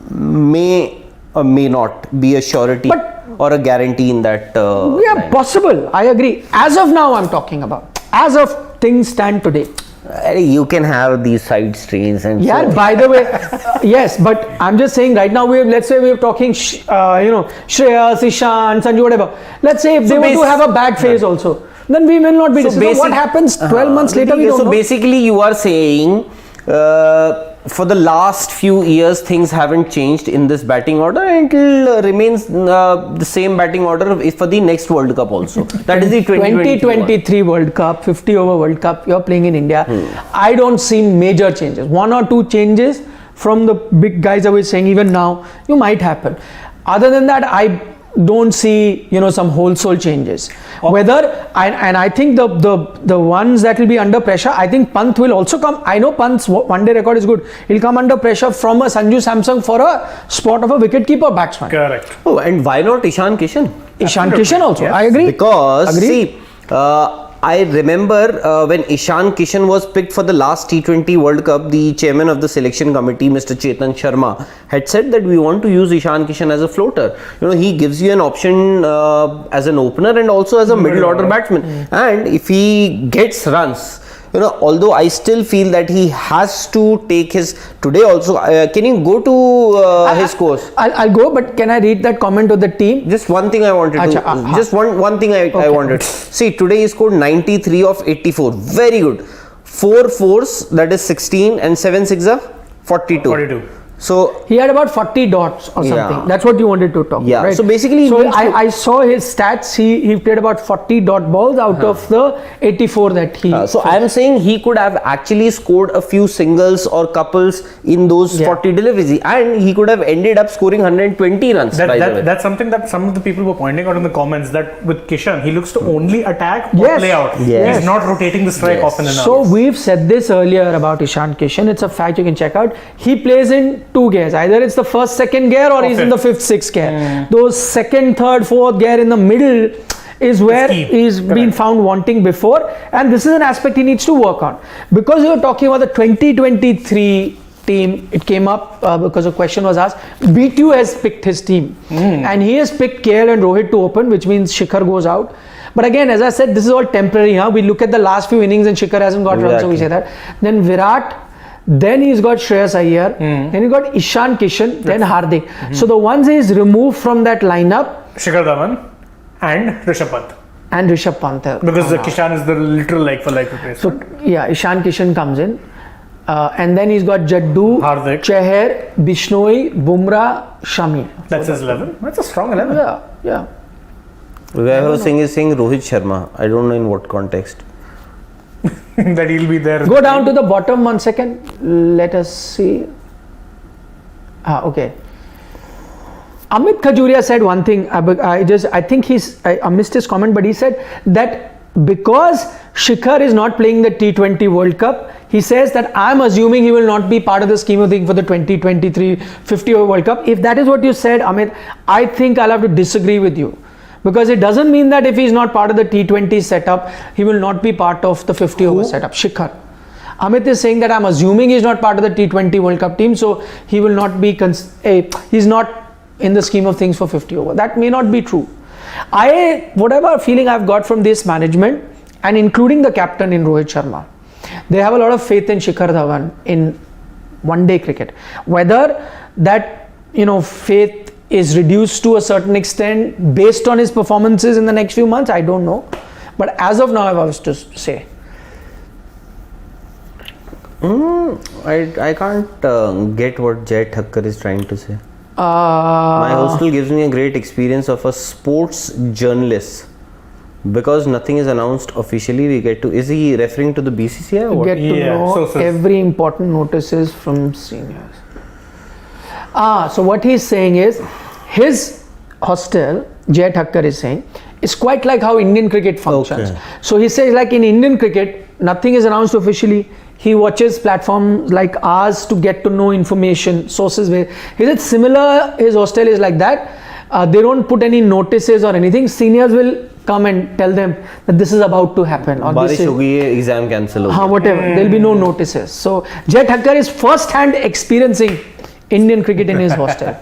S3: may or may not be a surety
S1: But-
S3: or a guarantee in that.
S1: Yeah,
S3: line.
S1: possible. I agree. As of now, I'm talking about. As of things stand today.
S3: You can have these side strains and
S1: Yeah,
S3: so.
S1: by the way, yes, but I'm just saying right now, let's say we're talking, Shreyas, Ishan, Sanju, whatever. Let's say if they were to have a bad phase also, then we will not be. So what happens 12 months later, we don't
S3: so
S1: know.
S3: basically, you are saying for the last few years, things haven't changed in this batting order, and it will remains the same batting order for the next World Cup also. That is the
S1: 2023 World Cup, 50 over World Cup, you're playing in India. I don't see major changes. One or two changes from the big guys I was saying even now, you might happen. Other than that, don't see some wholesale changes. Whether and I think the ones that will be under pressure, I think Pant will also come. I know Pant's one-day record is good. He'll come under pressure from a Sanju Samson for a spot of a wicketkeeper batsman.
S2: Correct.
S3: Oh, and why not Ishan Kishan?
S1: Ishan Kishan also.
S2: Yes.
S1: I agree.
S3: Because see, I remember when Ishan Kishan was picked for the last T20 World Cup, the chairman of the selection committee, Mr. Chetan Sharma, had said that we want to use Ishan Kishan as a floater. He gives you an option as an opener and also as a middle order batsman. And if he gets runs, although I still feel that he has to take his today also. Can you go to his course?
S1: I'll go, but can I read that comment of the team?
S3: Just one thing I wanted to. Just one thing I wanted. See, today he scored 93 of 84. Very good. 4 fours, that is 16, and 7 sixes, 42.
S2: 42.
S1: So he had about 40 dots or something.
S3: Yeah.
S1: That's what you wanted to talk about, right?
S3: So basically,
S1: I saw his stats. He played about 40 dot balls out of the 84 that he.
S3: So I am saying he could have actually scored a few singles or couples in those 40 deliveries, and he could have ended up scoring 120 runs.
S2: That's something that some of the people were pointing out in the comments, that with Kishan, he looks to only attack or play out.
S3: Yes.
S2: He's not rotating the strike often enough.
S1: So we've said this earlier about Ishan Kishan. It's a fact you can check out. He plays in 2 gears. Either it's the first, second gear, or he's in the 5th, 6th gear. Those 2nd, 3rd, 4th gear in the middle is where he's been found wanting before, and this is an aspect he needs to work on. Because you're talking about the 2023 team, it came up because a question was asked. BTU has picked his team, and he has picked KL and Rohit to open, which means Shikhar goes out. But again, as I said, this is all temporary. We look at the last few innings and Shikhar hasn't got runs, so we say that. Then Virat. Then he's got Shreyas Iyer, then he's got Ishan Kishan, then Hardik. So the ones he's removed from that lineup,
S2: Shikhar Dhawan and Rishabh Pant. Because Kishan is the literal like-for-like replacement.
S1: So Ishan Kishan comes in, and then he's got Jaddu,
S2: Hardik,
S1: Chahar, Bishnoi, Bumrah, Shami.
S2: That's his 11. That's a strong 11.
S1: Yeah.
S3: Vaibhav Singh is saying Rohit Sharma. I don't know in what context.
S2: That he'll be there.
S1: Go down to the bottom 1 second. Let us see. Okay. Amit Khajuria said one thing. I think I missed his comment, but he said that because Shikhar is not playing the T20 World Cup, he says that I'm assuming he will not be part of the scheme of things for the 2023 50 over World Cup. If that is what you said, Amit, I think I'll have to disagree with you. Because it doesn't mean that if he's not part of the T20 setup, he will not be part of the 50 over setup. Shikhar. Amit is saying that I'm assuming he's not part of the T20 World Cup team, so he will not be, he's not in the scheme of things for 50 over. That may not be true. Whatever feeling I've got from this management, and including the captain in Rohit Sharma, they have a lot of faith in Shikhar Dhawan in one-day cricket. Whether that, faith is reduced to a certain extent based on his performances in the next few months, I don't know. But as of now, I was to say.
S3: I can't get what Jay Thakkar is trying to say. My hostel gives me a great experience of a sports journalist. Because nothing is announced officially, we get to. Is he referring to the BCCI or what?
S1: Get to know every important notices from seniors. So what he's saying is, his hostel, Jay Thakkar is saying, is quite like how Indian cricket functions. Okay. So he says, like in Indian cricket, nothing is announced officially. He watches platforms like ours to get to know information, sources. He said similar, his hostel is like that. They don't put any notices or anything. Seniors will come and tell them that this is about to happen. Or
S3: Barish ho gayi hai, exam cancel ho gaya.
S1: Whatever. There'll be no notices. So Jay Thakkar is first-hand experiencing Indian cricket in his hostel.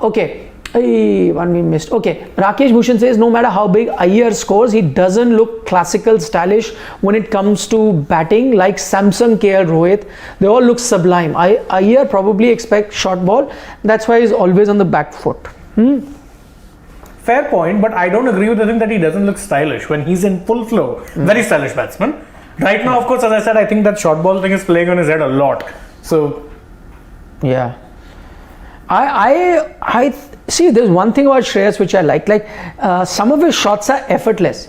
S1: Okay. One we missed. Okay. Rakesh Bhushan says no matter how big Iyer scores, he doesn't look classical, stylish when it comes to batting like Samson, KL, Rohit. They all look sublime. Iyer probably expects short ball. That's why he's always on the back foot.
S2: Fair point, but I don't agree with the thing that he doesn't look stylish when he's in full flow. Very stylish batsman. Right now, of course, as I said, I think that short ball thing is playing on his head a lot. So,
S1: yeah. I see, there's one thing about Shreyas which I like some of his shots are effortless.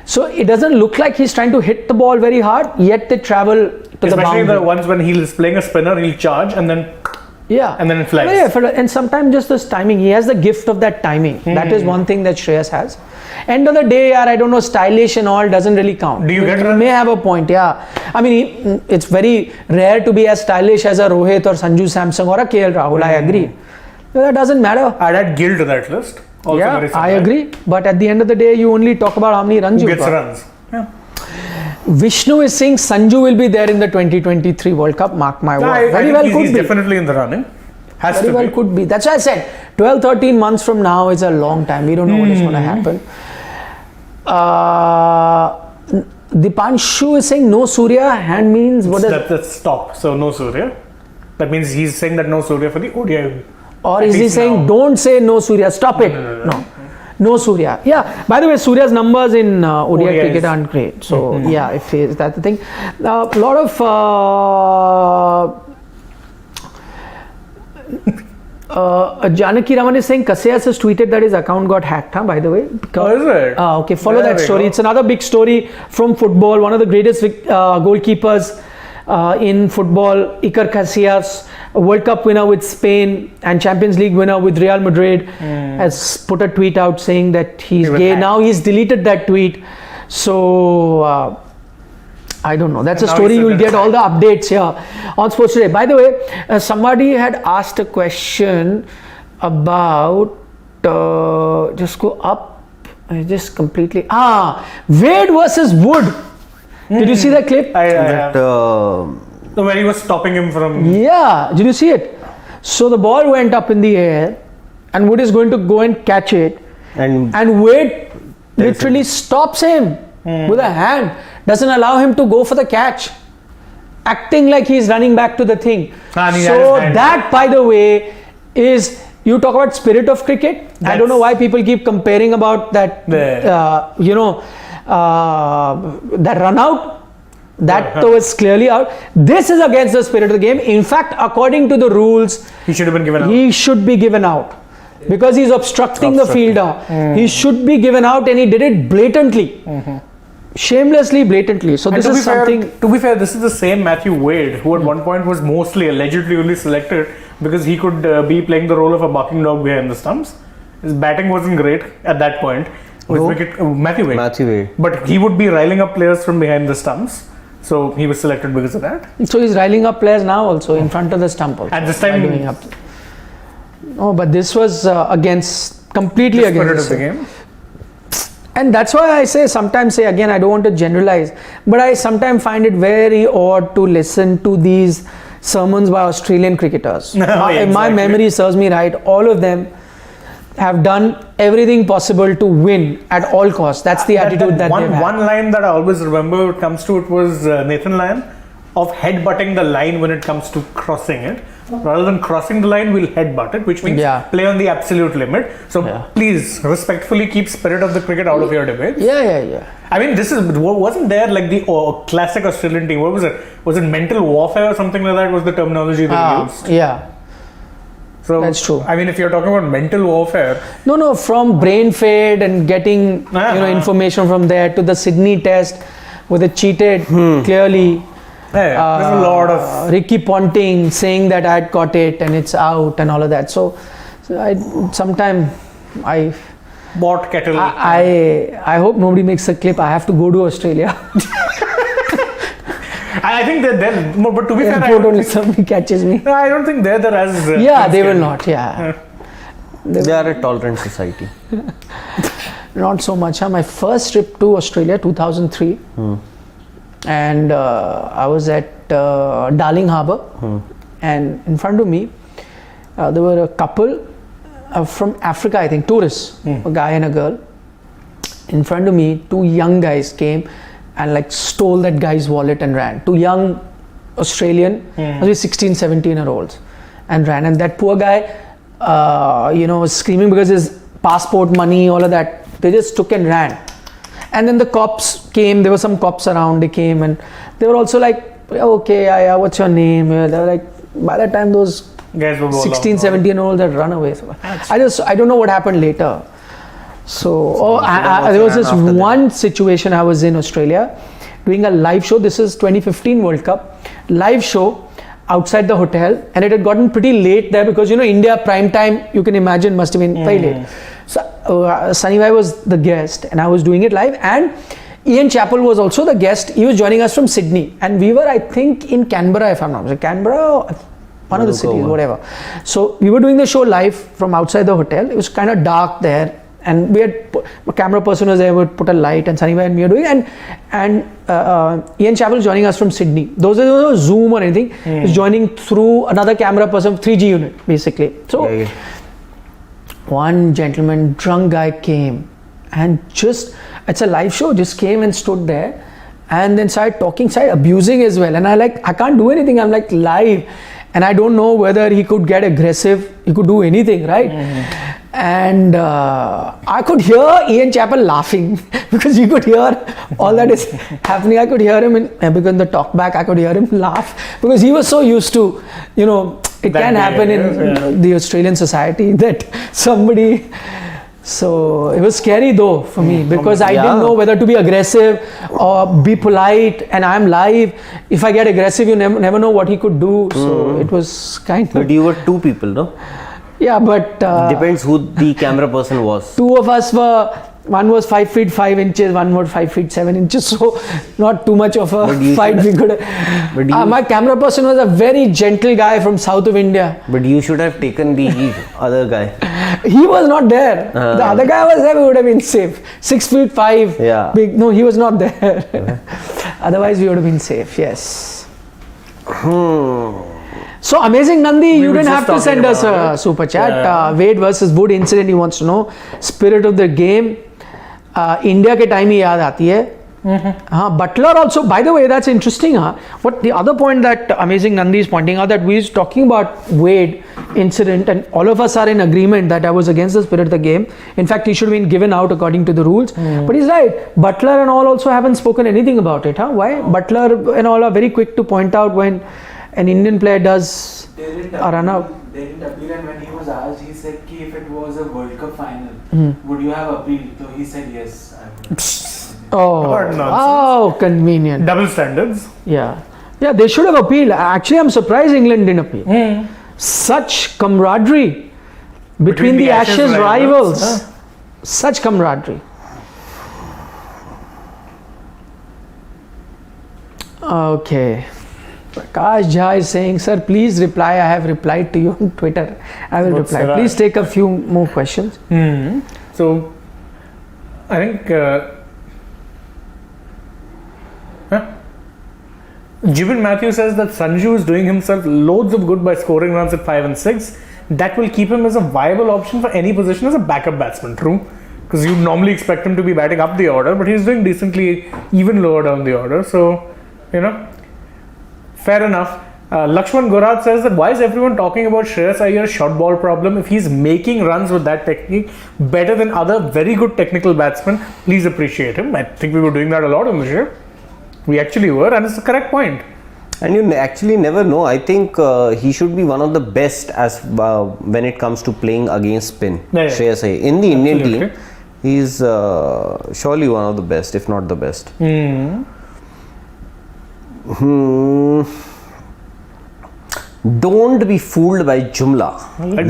S1: So it doesn't look like he's trying to hit the ball very hard, yet they travel to the boundary.
S2: Especially the ones when he's playing a spinner, he'll charge and then
S1: Yeah.
S2: And then it flies.
S1: Yeah, and sometimes just this timing. He has the gift of that timing. That is one thing that Shreyas has. End of the day, I don't know, stylish and all doesn't really count.
S2: Do you get
S1: You
S2: runs?
S1: may have a point, yeah. I mean, it's very rare to be as stylish as a Rohit or Sanju Samson or a KL Rahul. I agree. But that doesn't matter.
S2: I'd add Gill to that list. Also
S1: Yeah,
S2: very
S1: I
S2: similar.
S1: agree. But at the end of the day, you only talk about how many runs
S2: Who
S1: you
S2: gets
S1: got.
S2: runs? Yeah.
S1: Vishnu is saying Sanju will be there in the 2023 World Cup. Mark my word.
S2: I
S1: Very
S2: think
S1: well
S2: he's
S1: could be.
S2: definitely in the running. Has
S1: Very
S2: to
S1: well
S2: be.
S1: could be. That's why I said 12-13 months from now is a long time. We don't know what is going to happen. Dipanshu is saying no Surya. Hand means what is?
S2: That's stop. So no Surya. That means he's saying that no Surya for the ODI.
S1: Or
S2: At
S1: is he
S2: least
S1: saying
S2: now.
S1: don't say no Surya? Stop it. No Surya. Yeah. By the way, Surya's numbers in ODI
S2: ODIs.
S1: cricket aren't great. So yeah, if that's the thing. A lot of Janaki Raman is saying Casillas has tweeted that his account got hacked. By the way.
S2: Oh, is it?
S1: Okay, follow
S2: There
S1: that
S2: we
S1: story.
S2: go.
S1: It's another big story from football. One of the greatest goalkeepers in football, Iker Casillas, a World Cup winner with Spain and Champions League winner with Real Madrid, has put a tweet out saying that he's
S2: He was
S1: gay.
S2: hacked.
S1: Now he's deleted that tweet. So I don't know. That's a
S2: Now
S1: story
S2: he's
S1: you'll get
S2: hacked.
S1: all the updates here on Sports Today. By the way, somebody had asked a question about just go up. I just completely Wade versus Wood. Did you see that clip?
S2: I
S3: That,
S2: have. So where he was stopping him from.
S1: Yeah, did you see it? So the ball went up in the air and Wood is going to go and catch it,
S3: and
S1: and Wade literally stops him with a hand, doesn't allow him to go for the catch, acting like he's running back to the thing.
S2: And he had
S1: So
S2: his hand.
S1: that, by the way, is, you talk about spirit of cricket. I don't know why people keep comparing about that,
S2: Yeah.
S1: that run out. That though is clearly out. This is against the spirit of the game. In fact, according to the rules,
S2: He should have been given out.
S1: he should be given out because he's obstructing the fielder. He should be given out, and he did it blatantly, shamelessly, blatantly. So
S2: And
S1: this
S2: to be
S1: is something.
S2: fair, to be fair, this is the same Matthew Wade who at one point was mostly allegedly only selected because he could be playing the role of a barking dog behind the stumps. His batting wasn't great at that point. Matthew Wade.
S3: Matthew Wade.
S2: But he would be riling up players from behind the stumps. So he was selected because of that.
S1: So he's riling up players now also in front of the stump. Also,
S2: And this time,
S1: by doing up. Oh, but this was completely
S2: the spirit
S1: against
S2: of the
S1: it.
S2: game.
S1: And that's why I sometimes say again, I don't want to generalize, but I sometimes find it very odd to listen to these sermons by Australian cricketers. If my
S2: Exactly.
S1: memory serves me right, all of them have done everything possible to win at all costs. That's the attitude that they've had.
S2: One line that I always remember it comes to it was Nathan Lyon of headbutting the line when it comes to crossing it. Rather than crossing the line, we'll headbutt it, which means play on the absolute limit. So please respectfully keep spirit of the cricket out of your debate.
S1: Yeah.
S2: I mean, wasn't there like the classic Australian team? What was it? Was it mental warfare or something like that? Was the terminology they used?
S1: Yeah.
S2: So
S1: That's true.
S2: I mean, if you're talking about mental warfare,
S1: No, from brain fade and getting information from there to the Sydney test where they cheated clearly.
S2: there's a lot of
S1: Ricky Ponting saying that I had caught it and it's out and all of that. So I
S2: bought kettle.
S1: I hope nobody makes a clip. I have to go to Australia.
S2: I think they're there, but to be fair,
S1: Airport only somebody catches me.
S2: I don't think they're there as.
S1: Yeah, they will not. Yeah.
S3: They are a tolerant society.
S1: Not so much. My first trip to Australia, 2003, and I was at Darling Harbour, and in front of me, there were a couple from Africa, I think, tourists, a guy and a girl. In front of me, two young guys came and like stole that guy's wallet and ran. Two young Australian, maybe 16, 17-year-olds, and ran. And that poor guy, was screaming because his passport, money, all of that, they just took and ran. And then the cops came, there were some cops around, they came and they were also like, okay, what's your name? They were like, by that time those
S2: Guys will go
S1: 16, 17-year-olds had run away. So I don't know what happened later. So there was this one situation. I was in Australia doing a live show. This is 2015 World Cup live show. outside the hotel, and it had gotten pretty late there because India prime time, you can imagine, must have been very late. So Sunny Bhai was the guest and I was doing it live, and Ian Chappell was also the guest. He was joining us from Sydney, and we were, I think, in Canberra, if I'm not mistaken. Canberra, one of the cities, whatever. So we were doing the show live from outside the hotel. It was kind of dark there, and we had a camera person was there, would put a light, and Sunny Bhai and me were doing, and Ian Chappell was joining us from Sydney. Those are no Zoom or anything. He was joining through another camera person, 3G unit basically. So one gentleman, drunk guy came, and it's a live show, just came and stood there, and then started talking, started abusing as well. And I can't do anything. I'm like live, and I don't know whether he could get aggressive. He could do anything, right? And I could hear Ian Chappell laughing because you could hear all that is happening. I could hear him because in the talk back, I could hear him laugh because he was so used to, it that can happen in the Australian society that somebody. So it was scary though for me because I didn't know whether to be aggressive or be polite, and I'm live. If I get aggressive, you never know what he could do. So it was kind of.
S3: But you were two people, no?
S1: Yeah, but
S3: depends who the camera person was.
S1: Two of us were. One was 5 feet 5 inches, one was 5 feet 7 inches. So not too much of a fight we could. My camera person was a very gentle guy from south of India.
S3: But you should have taken the other guy.
S1: He was not there. The other guy was there. We would have been safe. 6 feet 5.
S3: Yeah.
S1: Big. No, he was not there. Otherwise, we would have been safe. Yes. So amazing, Nandi. You didn't have to send us a super chat. Wade versus Wood incident. He wants to know spirit of the game. India के time ही याद आती है. Butler also. By the way, that's interesting. What the other point that amazing Nandi is pointing out, that we was talking about Wade incident, and all of us are in agreement that I was against the spirit of the game. In fact, he should have been given out according to the rules. But he's right. Butler and all also haven't spoken anything about it. Why? Butler and all are very quick to point out when an Indian player does a run out.
S4: They didn't appeal, and when he was asked, he said that if it was a World Cup final, would you have appealed? So he said yes, I would.
S1: Oh, convenient.
S2: Double standards.
S1: Yeah, they should have appealed. Actually, I'm surprised England didn't appeal. Such camaraderie between the Ashes rivals. Such camaraderie. Okay. Prakash Jha is saying, sir, please reply. I have replied to you on Twitter. I will reply. Please take a few more questions.
S2: So, I think Jibin Matthew says that Sanju is doing himself loads of good by scoring runs at 5 and 6. That will keep him as a viable option for any position as a backup batsman. True. Because you normally expect him to be batting up the order, but he's doing decently even lower down the order. So, fair enough. Lakshman Gorat says that why is everyone talking about Shreyas Iyer's short ball problem if he's making runs with that technique better than other very good technical batsmen? Please appreciate him. I think we were doing that a lot on the show. We actually were, and it's the correct point.
S3: And you actually never know. I think he should be one of the best as when it comes to playing against spin. Shreyas Iyer in the Indian team, he's surely one of the best, if not the best. Don't be fooled by Jumla.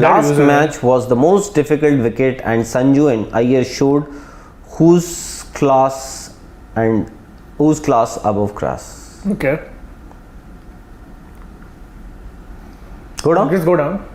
S3: Last match was the most difficult wicket, and Sanju and Iyer showed whose class above class.
S2: Okay.
S3: Go down.
S2: Just go down.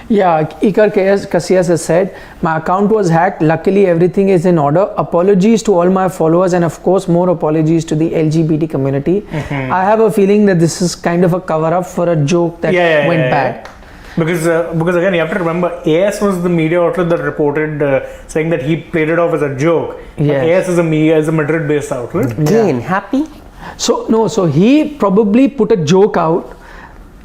S1: Yeah, Ikar Casillas has said, my account was hacked. Luckily, everything is in order. Apologies to all my followers, and of course, more apologies to the LGBT community. I have a feeling that this is kind of a cover-up for a joke that went bad.
S2: Because again, you have to remember, AS was the media outlet that reported saying that he played it off as a joke. AS is a Madrid-based outlet.
S3: Again, happy?
S1: So he probably put a joke out,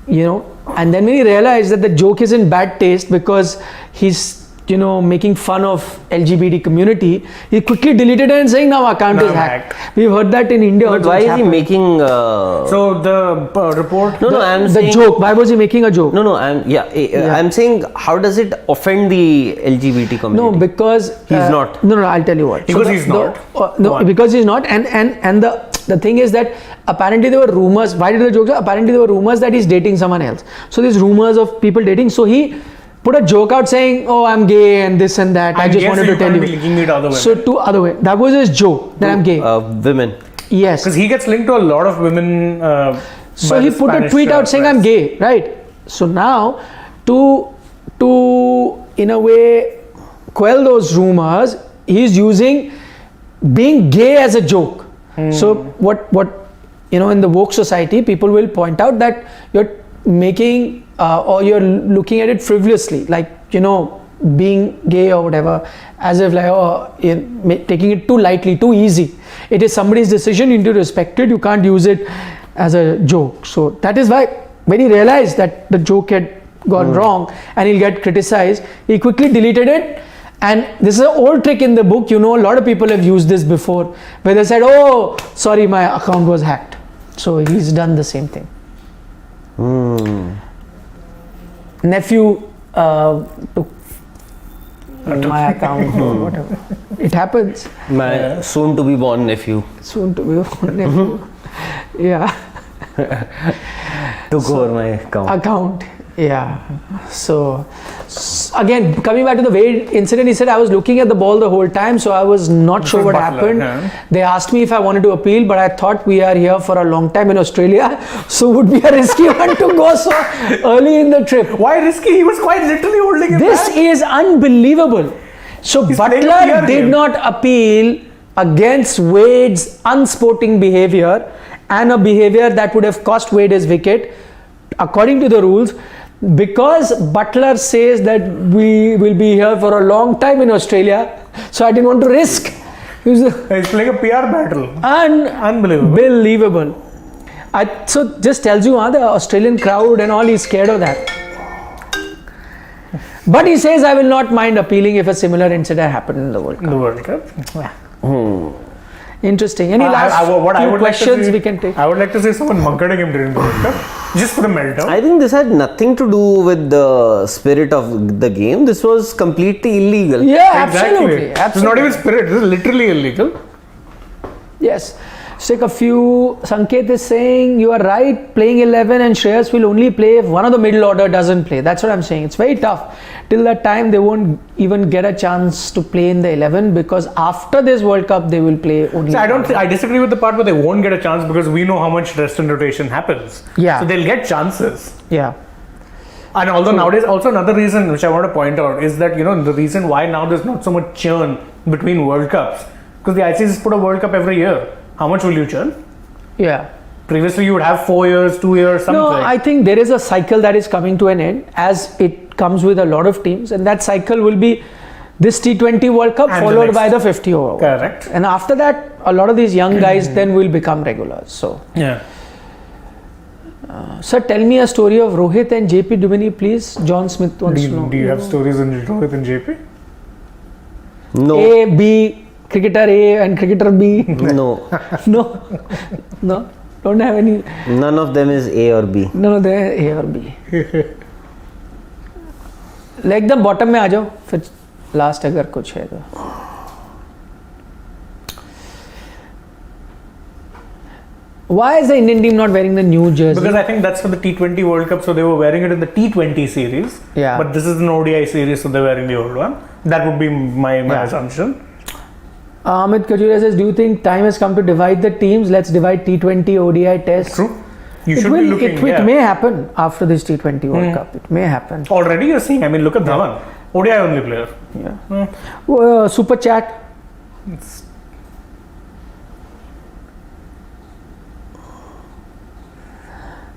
S1: and then when he realized that the joke is in bad taste because he's making fun of LGBT community, he quickly deleted it and saying now account is hacked. We've heard that in India.
S3: But why is he making?
S2: So the report.
S3: No, I'm
S1: the
S3: saying,
S1: joke. Why was he making a joke?
S3: No, I'm saying, how does it offend the LGBT community?
S1: No, because
S3: he's not.
S1: No, I'll tell you what.
S2: Because he's not.
S1: No, because he's not, and the thing is that apparently there were rumors. Why did the joke? Apparently there were rumors that he's dating someone else. So there's rumors of people dating. So he put a joke out saying, "Oh, I'm gay and this and that." I just wanted to tell you.
S2: Linking it other way.
S1: So to other way, that was his joke that I'm gay.
S3: Women.
S1: Yes.
S2: Because he gets linked to a lot of women.
S1: So he put a tweet out saying, "I'm gay," right? So now, to in a way quell those rumors, he's using being gay as a joke. So what in the woke society, people will point out that you're making or you're looking at it frivolously, like being gay or whatever, as if like taking it too lightly, too easy. It is somebody's decision, you need to respect it. You can't use it as a joke. So that is why when he realized that the joke had gone wrong and he'll get criticized, he quickly deleted it. And this is an old trick in the book. A lot of people have used this before, where they said, "Oh, sorry, my account was hacked." So he's done the same thing. Nephew took my account or whatever. It happens.
S3: My soon to be born nephew.
S1: Soon to be born nephew. Yeah.
S3: Took over my account.
S1: Yeah. So again, coming back to the Wade incident, he said, "I was looking at the ball the whole time, so I was not sure what happened. They asked me if I wanted to appeal, but I thought we are here for a long time in Australia, so would be a risky one to go so early in the trip."
S2: Why risky? He was quite literally holding it
S1: This
S2: back.
S1: is unbelievable. So
S2: He's playing a
S1: Butler
S2: PR
S1: did
S2: game.
S1: not appeal against Wade's unsporting behavior and a behavior that would have cost Wade his wicket, according to the rules, because Butler says that we will be here for a long time in Australia, so I didn't want to risk.
S2: He's playing a PR battle.
S1: Unbelievable. So just tells you the Australian crowd and all, he's scared of that. But he says, "I will not mind appealing if a similar incident happened in the World Cup."
S2: The World Cup.
S1: Interesting. Any last questions we can take?
S2: I would like to see someone mugging him during the World Cup, just for the meltdown.
S3: I think this had nothing to do with the spirit of the game. This was completely illegal.
S1: Yeah, absolutely.
S2: This is not even spirit. This is literally illegal.
S1: Yes. Let's take a few. Sanket is saying, "You are right, playing 11 and Shreyas will only play if one of the middle order doesn't play." That's what I'm saying. It's very tough. Till that time, they won't even get a chance to play in the 11, because after this World Cup, they will play only.
S2: So I disagree with the part where they won't get a chance, because we know how much rest and rotation happens.
S1: Yeah.
S2: So they'll get chances.
S1: Yeah.
S2: And although nowadays, also another reason which I want to point out is that, the reason why now there's not so much churn between World Cups, because the ICC put a World Cup every year. How much will you churn?
S1: Yeah.
S2: Previously, you would have 4 years, 2 years, something.
S1: No, I think there is a cycle that is coming to an end, as it comes with a lot of teams, and that cycle will be this T20 World Cup
S2: And
S1: followed by the 50 over.
S2: Correct.
S1: And after that, a lot of these young guys then will become regulars. So,
S2: Yeah.
S1: sir, tell me a story of Rohit and JP Dumini, please. John Smith wants to know.
S2: Do you have stories in Rohit and JP?
S3: No.
S1: A, B, cricketer A and cricketer B.
S3: No.
S1: No, don't have any.
S3: None of them is A or B.
S1: No, they're A or B. एकदम bottom में आ जाओ, फिर last अगर कुछ है तो. Why is the Indian team not wearing the new jersey?
S2: Because I think that's for the T20 World Cup, so they were wearing it in the T20 series.
S1: Yeah.
S2: But this is an ODI series, so they're wearing the old one. That would be my assumption.
S1: Amit Kajura says, "Do you think time has come to divide the teams? Let's divide T20 ODI tests."
S2: True. You should be looking.
S1: It may happen after this T20 World Cup. It may happen.
S2: Already you're seeing. I mean, look at Dhawan, ODI only player.
S1: Yeah. Super chat.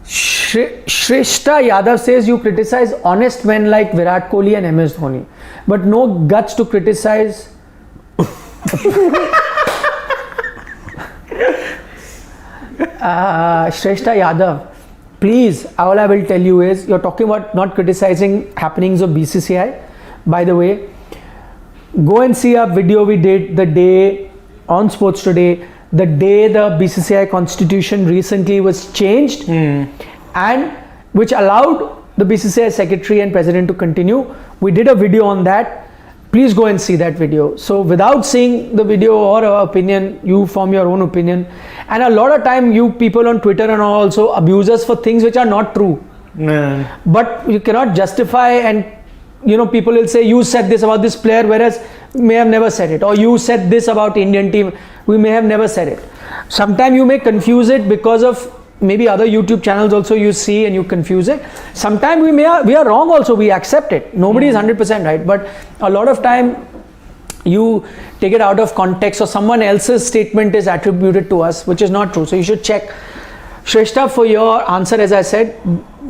S1: Shreyas Yadav says, "You criticize honest men like Virat Kohli and MS Dhoni, but no guts to criticize." Shreyas Yadav, please, all I will tell you is, you're talking about not criticizing happenings of BCCI. By the way, go and see a video we did the day on Sports Today, the day the BCCI constitution recently was changed, and which allowed the BCCI secretary and president to continue. We did a video on that. Please go and see that video. So without seeing the video or our opinion, you form your own opinion. And a lot of time you people on Twitter and all also abuse us for things which are not true. But you cannot justify, and people will say you said this about this player, whereas we may have never said it, or you said this about Indian team, we may have never said it. Sometimes you may confuse it because of maybe other YouTube channels also you see and you confuse it. Sometimes we are wrong also, we accept it. Nobody is 100% right, but a lot of time you take it out of context, or someone else's statement is attributed to us, which is not true. So you should check. Shreyas, for your answer, as I said,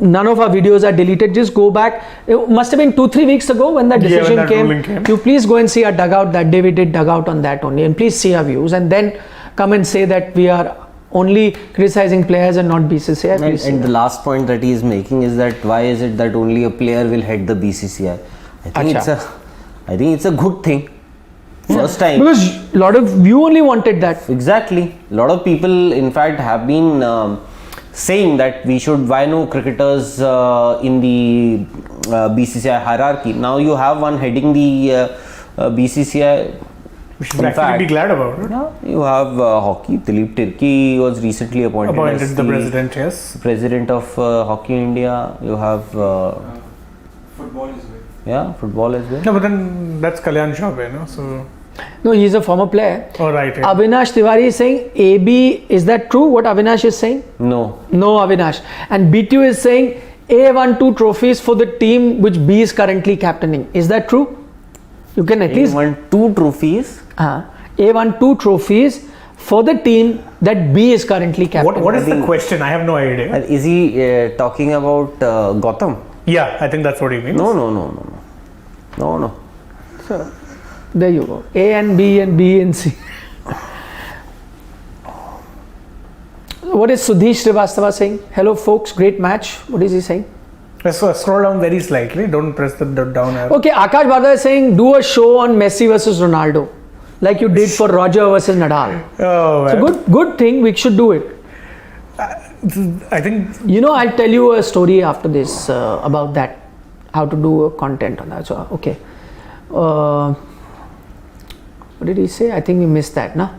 S1: none of our videos are deleted. Just go back. It must have been 2-3 weeks ago when that decision
S2: when that ruling came.
S1: You please go and see our dugout. That day we did dugout on that only, and please see our views, and then come and say that we are only criticizing players and not BCCI.
S3: And the last point that he is making is that why is it that only a player will head the BCCI? I think it's a good thing. First time.
S1: Because a lot of you only wanted that.
S3: Exactly. A lot of people, in fact, have been saying that we should, why no cricketers in the BCCI hierarchy. Now you have one heading the BCCI.
S2: We should actually be glad about it.
S3: Yeah, you have hockey. Dilip Tirki was recently appointed as
S2: the president, yes.
S3: President of Hockey India. You have
S4: Football is good.
S3: yeah, football as well.
S2: No, but then that's Kalyan Chaubey, so.
S1: No, he's a former player.
S2: Oh, right. Yeah.
S1: Avinash Tiwari is saying AB. Is that true? What Avinash is saying?
S3: No,
S1: Avinash. And B2 is saying A won 2 trophies for the team which B is currently captaining. Is that true? You can at least
S3: won 2 trophies.
S1: A won 2 trophies for the team that B is currently captaining.
S2: What is the question? I have no idea.
S3: Is he talking about Gautam?
S2: Yeah, I think that's what he means.
S3: No.
S1: So, there you go. A and B and C. What is Sudhish Srivastava saying? Hello folks, great match. What is he saying?
S2: Let's scroll down very slightly. Don't press the down arrow.
S1: Okay, Akash Bharda is saying do a show on Messi versus Ronaldo, like you did for Roger versus Nadal.
S2: Oh, well.
S1: So good thing. We should do it.
S2: I think.
S1: I'll tell you a story after this about that, how to do a content on that. So okay. What did he say? I think we missed that, na?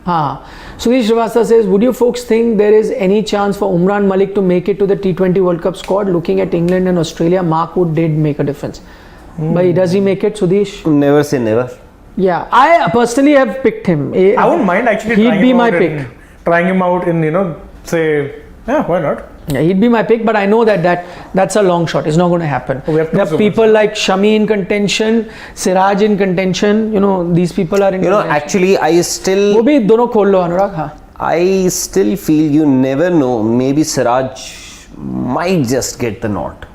S1: Sudhish Srivastava says, would you folks think there is any chance for Umran Malik to make it to the T20 World Cup squad? Looking at England and Australia, Mark Wood did make a difference. But does he make it, Sudhish?
S3: Never say never.
S1: Yeah, I personally have picked him.
S2: I wouldn't mind actually trying him out in, say, yeah, why not?
S1: Yeah, he'd be my pick, but I know that's a long shot. It's not going to happen. There are people like Shami in contention, Siraj in contention. These people are in contention.
S3: Actually, I still...
S1: वो भी दोनों खोल लो, अनुराग.
S3: I still feel you never know. Maybe Siraj might just get the nod.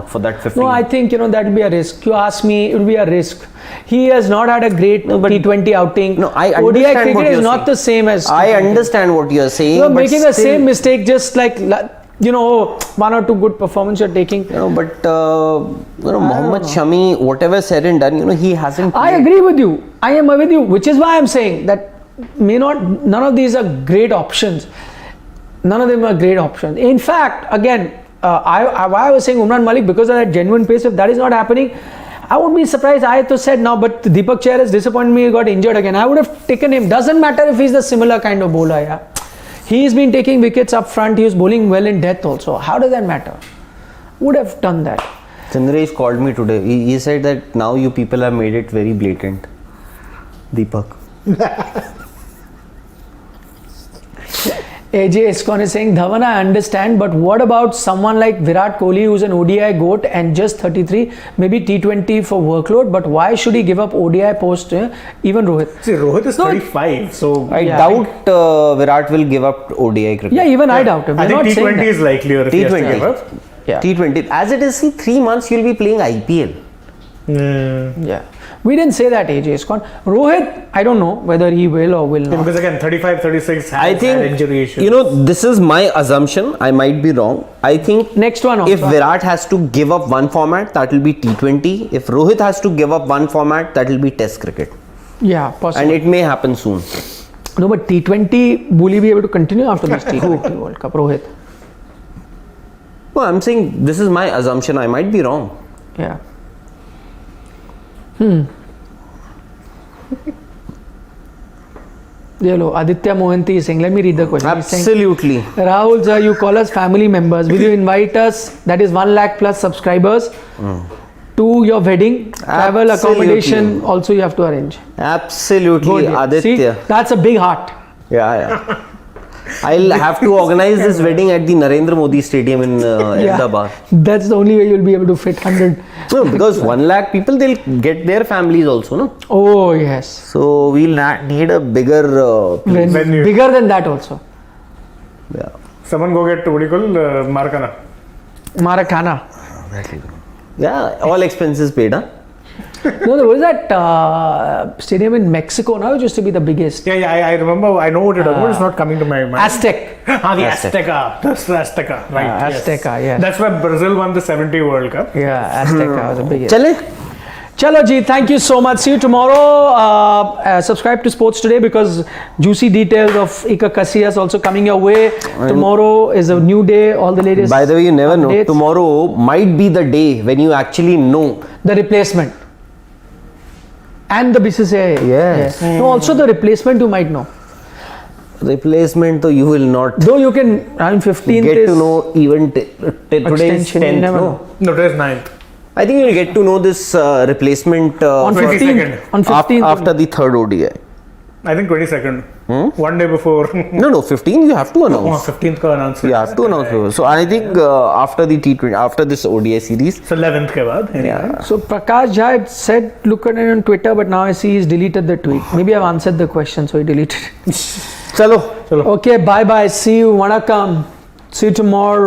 S3: For that 15.
S1: No, I think that would be a risk. You ask me, it would be a risk. He has not had a great T20 outing.
S3: No, I
S1: ODI
S3: understand
S1: cricket is not the same as.
S3: I understand what you are saying.
S1: You are making the same mistake, just like 1 or 2 good performances you're taking.
S3: But Mohammad Shami, whatever said and done, he hasn't.
S1: I agree with you. I am with you, which is why I'm saying that none of these are great options. None of them are great options. In fact, again, why I was saying Umran Malik, because of that genuine pace. If that is not happening, I wouldn't be surprised. I said now, but Deepak Chahar has disappointed me. He got injured again. I would have taken him. Doesn't matter if he's the similar kind of bowler. Yeah, he's been taking wickets up front. He was bowling well in death also. How does that matter? Would have done that.
S3: Chandresh called me today. He said that now you people have made it very blatant. Deepak.
S1: AJ Iskon is saying, Dhawan, I understand, but what about someone like Virat Kohli, who's an ODI GOAT and just 33, maybe T20 for workload, but why should he give up ODI post? Even Rohit.
S2: See, Rohit is 35, so
S3: I doubt Virat will give up ODI cricket.
S1: Yeah, even I doubt him.
S2: I think T20 is likelier if he has to give up.
S1: Yeah.
S3: T20. As it is, see, 3 months you'll be playing IPL.
S1: Yeah. We didn't say that AJ is gone. Rohit, I don't know whether he will or will not.
S2: Because again, 35, 36
S3: I
S2: has
S3: think,
S2: had injury issues.
S3: you know, this is my assumption. I might be wrong. I think
S1: Next one also.
S3: if Virat has to give up one format, that will be T20. If Rohit has to give up one format, that will be Test cricket.
S1: Yeah, possible.
S3: And it may happen soon.
S1: No, but T20, will he be able to continue after this T20 World Cup, Rohit?
S3: No, I'm saying this is my assumption. I might be wrong.
S1: Yeah. Hello, Aditya Mohanty is saying, let me read the question. He's saying,
S3: Absolutely.
S1: Rahul sir, you call us family members. Will you invite us, that is 1 lakh plus subscribers, to your wedding? Travel, accommodation, also you have to arrange.
S3: Absolutely,
S1: Good.
S3: Aditya.
S1: See, that's a big heart.
S3: Yeah. I'll have to organize this wedding at the Narendra Modi Stadium in Ahmedabad.
S1: That's the only way you'll be able to fit 100.
S3: No, because 1 lakh people, they'll get their families also, no?
S1: Oh, yes.
S3: So we'll need a bigger
S2: Venue.
S1: Bigger than that also.
S3: yeah.
S2: Someone go get, what do you call, Maracana.
S1: Maracana.
S3: Yeah, all expenses paid, huh?
S1: No, there was that stadium in Mexico now, which used to be the biggest.
S2: Yeah, I remember, I know what you're talking about, it's not coming to my mind.
S1: Aztec.
S2: The Azteca. That's the Azteca, right. yes.
S1: Azteca, yes.
S2: That's where Brazil won the 70 World Cup.
S1: Yeah, Azteca was the biggest.
S3: Chale?
S1: Chalo ji, thank you so much. See you tomorrow. Subscribe to Sports Today because juicy details of Iker Casillas also coming your way. Tomorrow is a new day. All the latest.
S3: By the way, you never know.
S1: updates.
S3: Tomorrow might be the day when you actually know.
S1: The replacement. And the BCCI.
S3: Yes.
S1: No, also the replacement you might know.
S3: Replacement, though, you will not
S1: Though you can, around 15th
S3: get
S1: is
S3: to know even today's
S1: extension, you
S3: 10th.
S1: never
S3: No?
S1: know.
S2: No, today's 9th.
S3: I think you'll get to know this replacement
S1: On 15th. On 15th.
S3: after the third ODI.
S2: I think 22nd. 1 day before.
S3: No, 15 you have to announce.
S2: 15th ka announce.
S3: You have to announce. So I think after the T20, after this ODI series.
S2: So 11th ke baad.
S3: Yeah.
S1: So Prakash Jha had said look at it on Twitter, but now I see he's deleted the tweet. Maybe I've answered the question, so he deleted it.
S3: Chalo.
S1: Okay, bye bye. See you. Vanakkam. See you tomorrow.